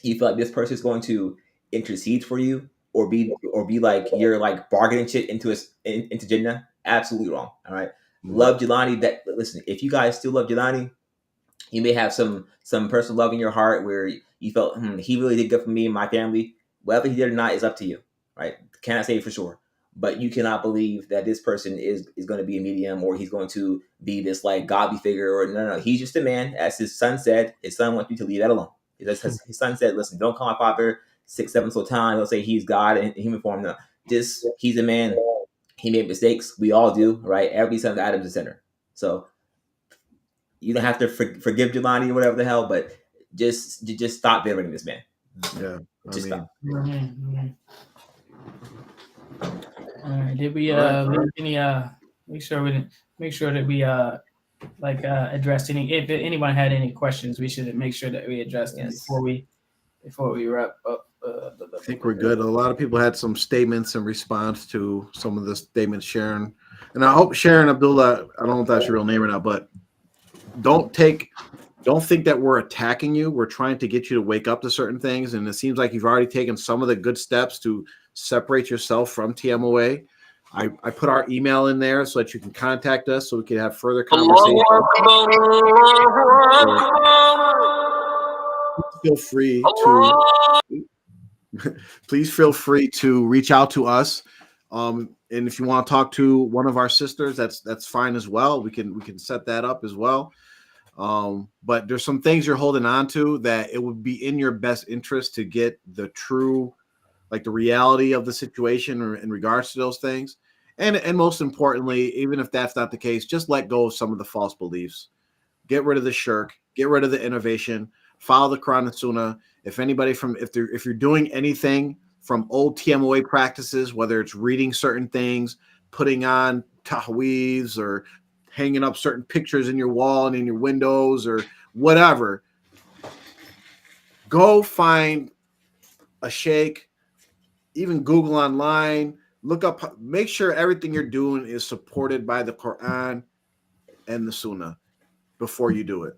you feel like this person is going to intercede for you, or be like you're like bargaining shit into Jannah, absolutely wrong. All right. Love Gillani. Listen, if you guys still love Gillani, you may have some personal love in your heart where you felt he really did good for me and my family. Whether he did or not is up to you. Right? Cannot say for sure. But you cannot believe that this person is going to be a medium, or he's going to be this like godly figure, or no. He's just a man. As his son said, his son wants you to leave that alone. His son said, "Listen, don't call my father 6, 7 so time. He'll say he's God in human form. No, just he's a man. He made mistakes. We all do, right? Every son of Adam's a sinner. So you don't have to forgive Gillani or whatever the hell, but just stop venerating this man. Yeah, Stop. All right. Did we leave any make sure that we addressed any, if anyone had any questions, we should make sure that we addressed them before we wrap up. I think we're good. A lot of people had some statements in response to some of the statements Sharon, and I hope Sharon Abdullah, I don't know if that's your real name or not, but don't think that we're attacking you. We're trying to get you to wake up to certain things, and it seems like you've already taken some of the good steps to separate yourself from TMOA. I put our email in there so that you can contact us so we can have further conversation. Please feel free to reach out to us. And if you want to talk to one of our sisters, that's fine as well. We can set that up as well. But there's some things you're holding on to that it would be in your best interest to get the true, like the reality of the situation in regards to those things. And most importantly, even if that's not the case, just let go of some of the false beliefs. Get rid of the shirk, get rid of the innovation, follow the Quran and Sunnah. If you're doing anything from old TMOA practices, whether it's reading certain things, putting on tahweez, or hanging up certain pictures in your wall and in your windows or whatever, go find a sheikh, even Google online, look up, make sure everything you're doing is supported by the Quran and the Sunnah before you do it.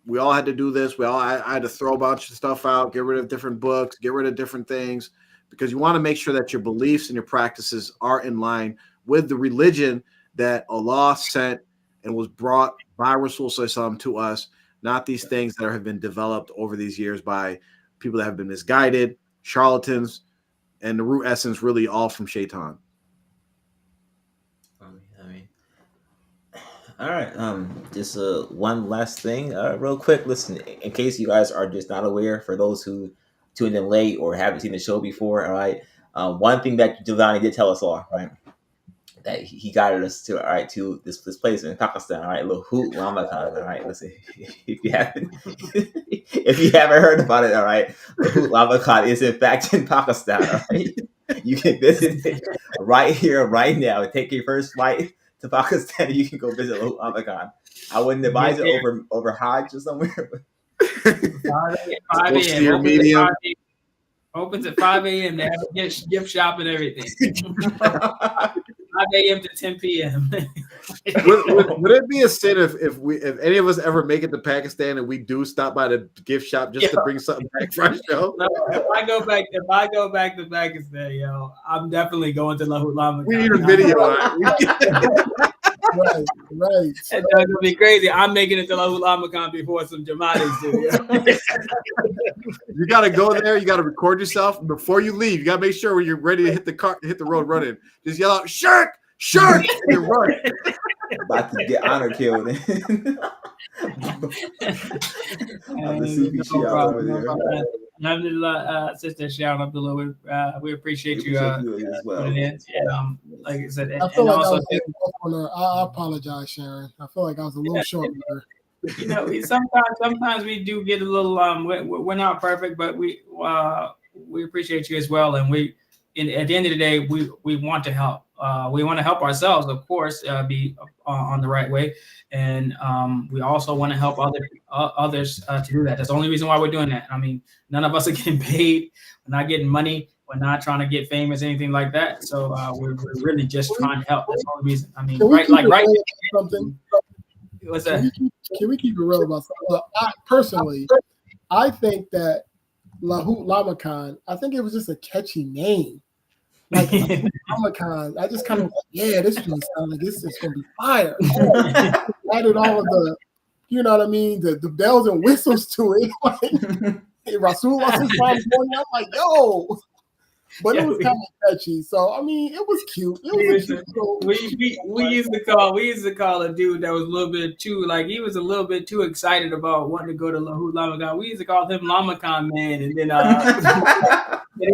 We all had to do this. I had to throw a bunch of stuff out, get rid of different books, get rid of different things, because you want to make sure that your beliefs and your practices are in line with the religion that Allah sent and was brought by Rasul Sallallahu to us, not these things that have been developed over these years by people that have been misguided, charlatans, and the root essence really all from Shaitan. All right. Just one last thing, real quick. Listen, in case you guys are just not aware, for those who tuned in late or haven't seen the show before, all right. One thing that Gillani did tell us all, right, that he guided us to, all right, to this place in Pakistan, all right, Lahut Lamakan, all right. Listen, if you haven't heard about it, all right, Lahut Lamakan is in fact in Pakistan, all right. You can visit it right here, right now. Take your first flight to Pakistan, you can go visit Lahut Lamakan. I wouldn't advise it over Hajj or somewhere. 5 a.m. Opens at 5 a.m. They have a gift shop and everything. 5 a.m. to 10 p.m. would it be a sin if any of us ever make it to Pakistan and we do stop by the gift shop just to bring something back for our show? No, if I go back to Pakistan, yo, I'm definitely going to Lahut Lamakan. We need a video on Right. That's gonna be crazy. I'm making it to Lahut Lamakan before some Jamatis do. You gotta go there. You gotta record yourself before you leave. You gotta make sure when you're ready to hit the road running. Just yell out "Shirk, Shirk!" and run. About to get honor killed. Sister Sharon Abdullah, we appreciate you as well. Like I said, I feel like I apologize, Sharon. I feel like I was a little short with her. You know, sometimes we do get a little we're not perfect, but we appreciate you as well, and at the end of the day, we want to help. We want to help ourselves, of course, be on the right way, and we also want to help others to do that. That's the only reason why we're doing that. I mean, none of us are getting paid. We're not getting money. We're not trying to get famous, anything like that. So we're really just trying to help. That's the only reason. I mean, right? Something. What's that? Can we keep it real about something? I think that Lahut Lamakan, I think it was just a catchy name. Like Lamakan, I just kind of this one sounds like it's going to be fire. Added all of the, you know what I mean, the bells and whistles to it. Like Rasul was going. I'm like, yo, but Yeah, it was kind of catchy. So I mean, it was cute. It was a cute little. we used to call a dude that was a little bit too like he was a little bit too excited about wanting to go to Lamakan. We used to call him Lamakan man, and then then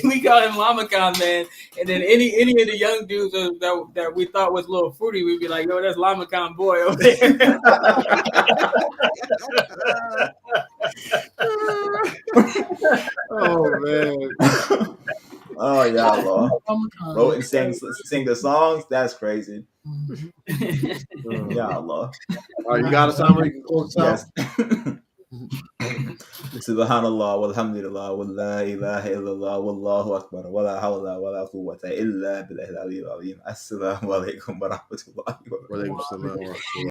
we call him Lamakan man, and then any of the young dudes that we thought was a little fruity, we'd be like, yo, that's Lamakan boy over there. Oh man. Oh yeah, Allah. Lamakan. Wrote and sing the songs. That's crazy. Yeah, Allah. All right, you got a summary? You can close this out. Yes. Subhanallah walhamdulillah wa la ilaha illallah wallahu akbar wa la hawla wa la quwwata illa billahi al-aliyyil azim. Assalamu alaikum wa rahmatullahi wa barakatuh. Wa alaikum salam wa rahmatullah.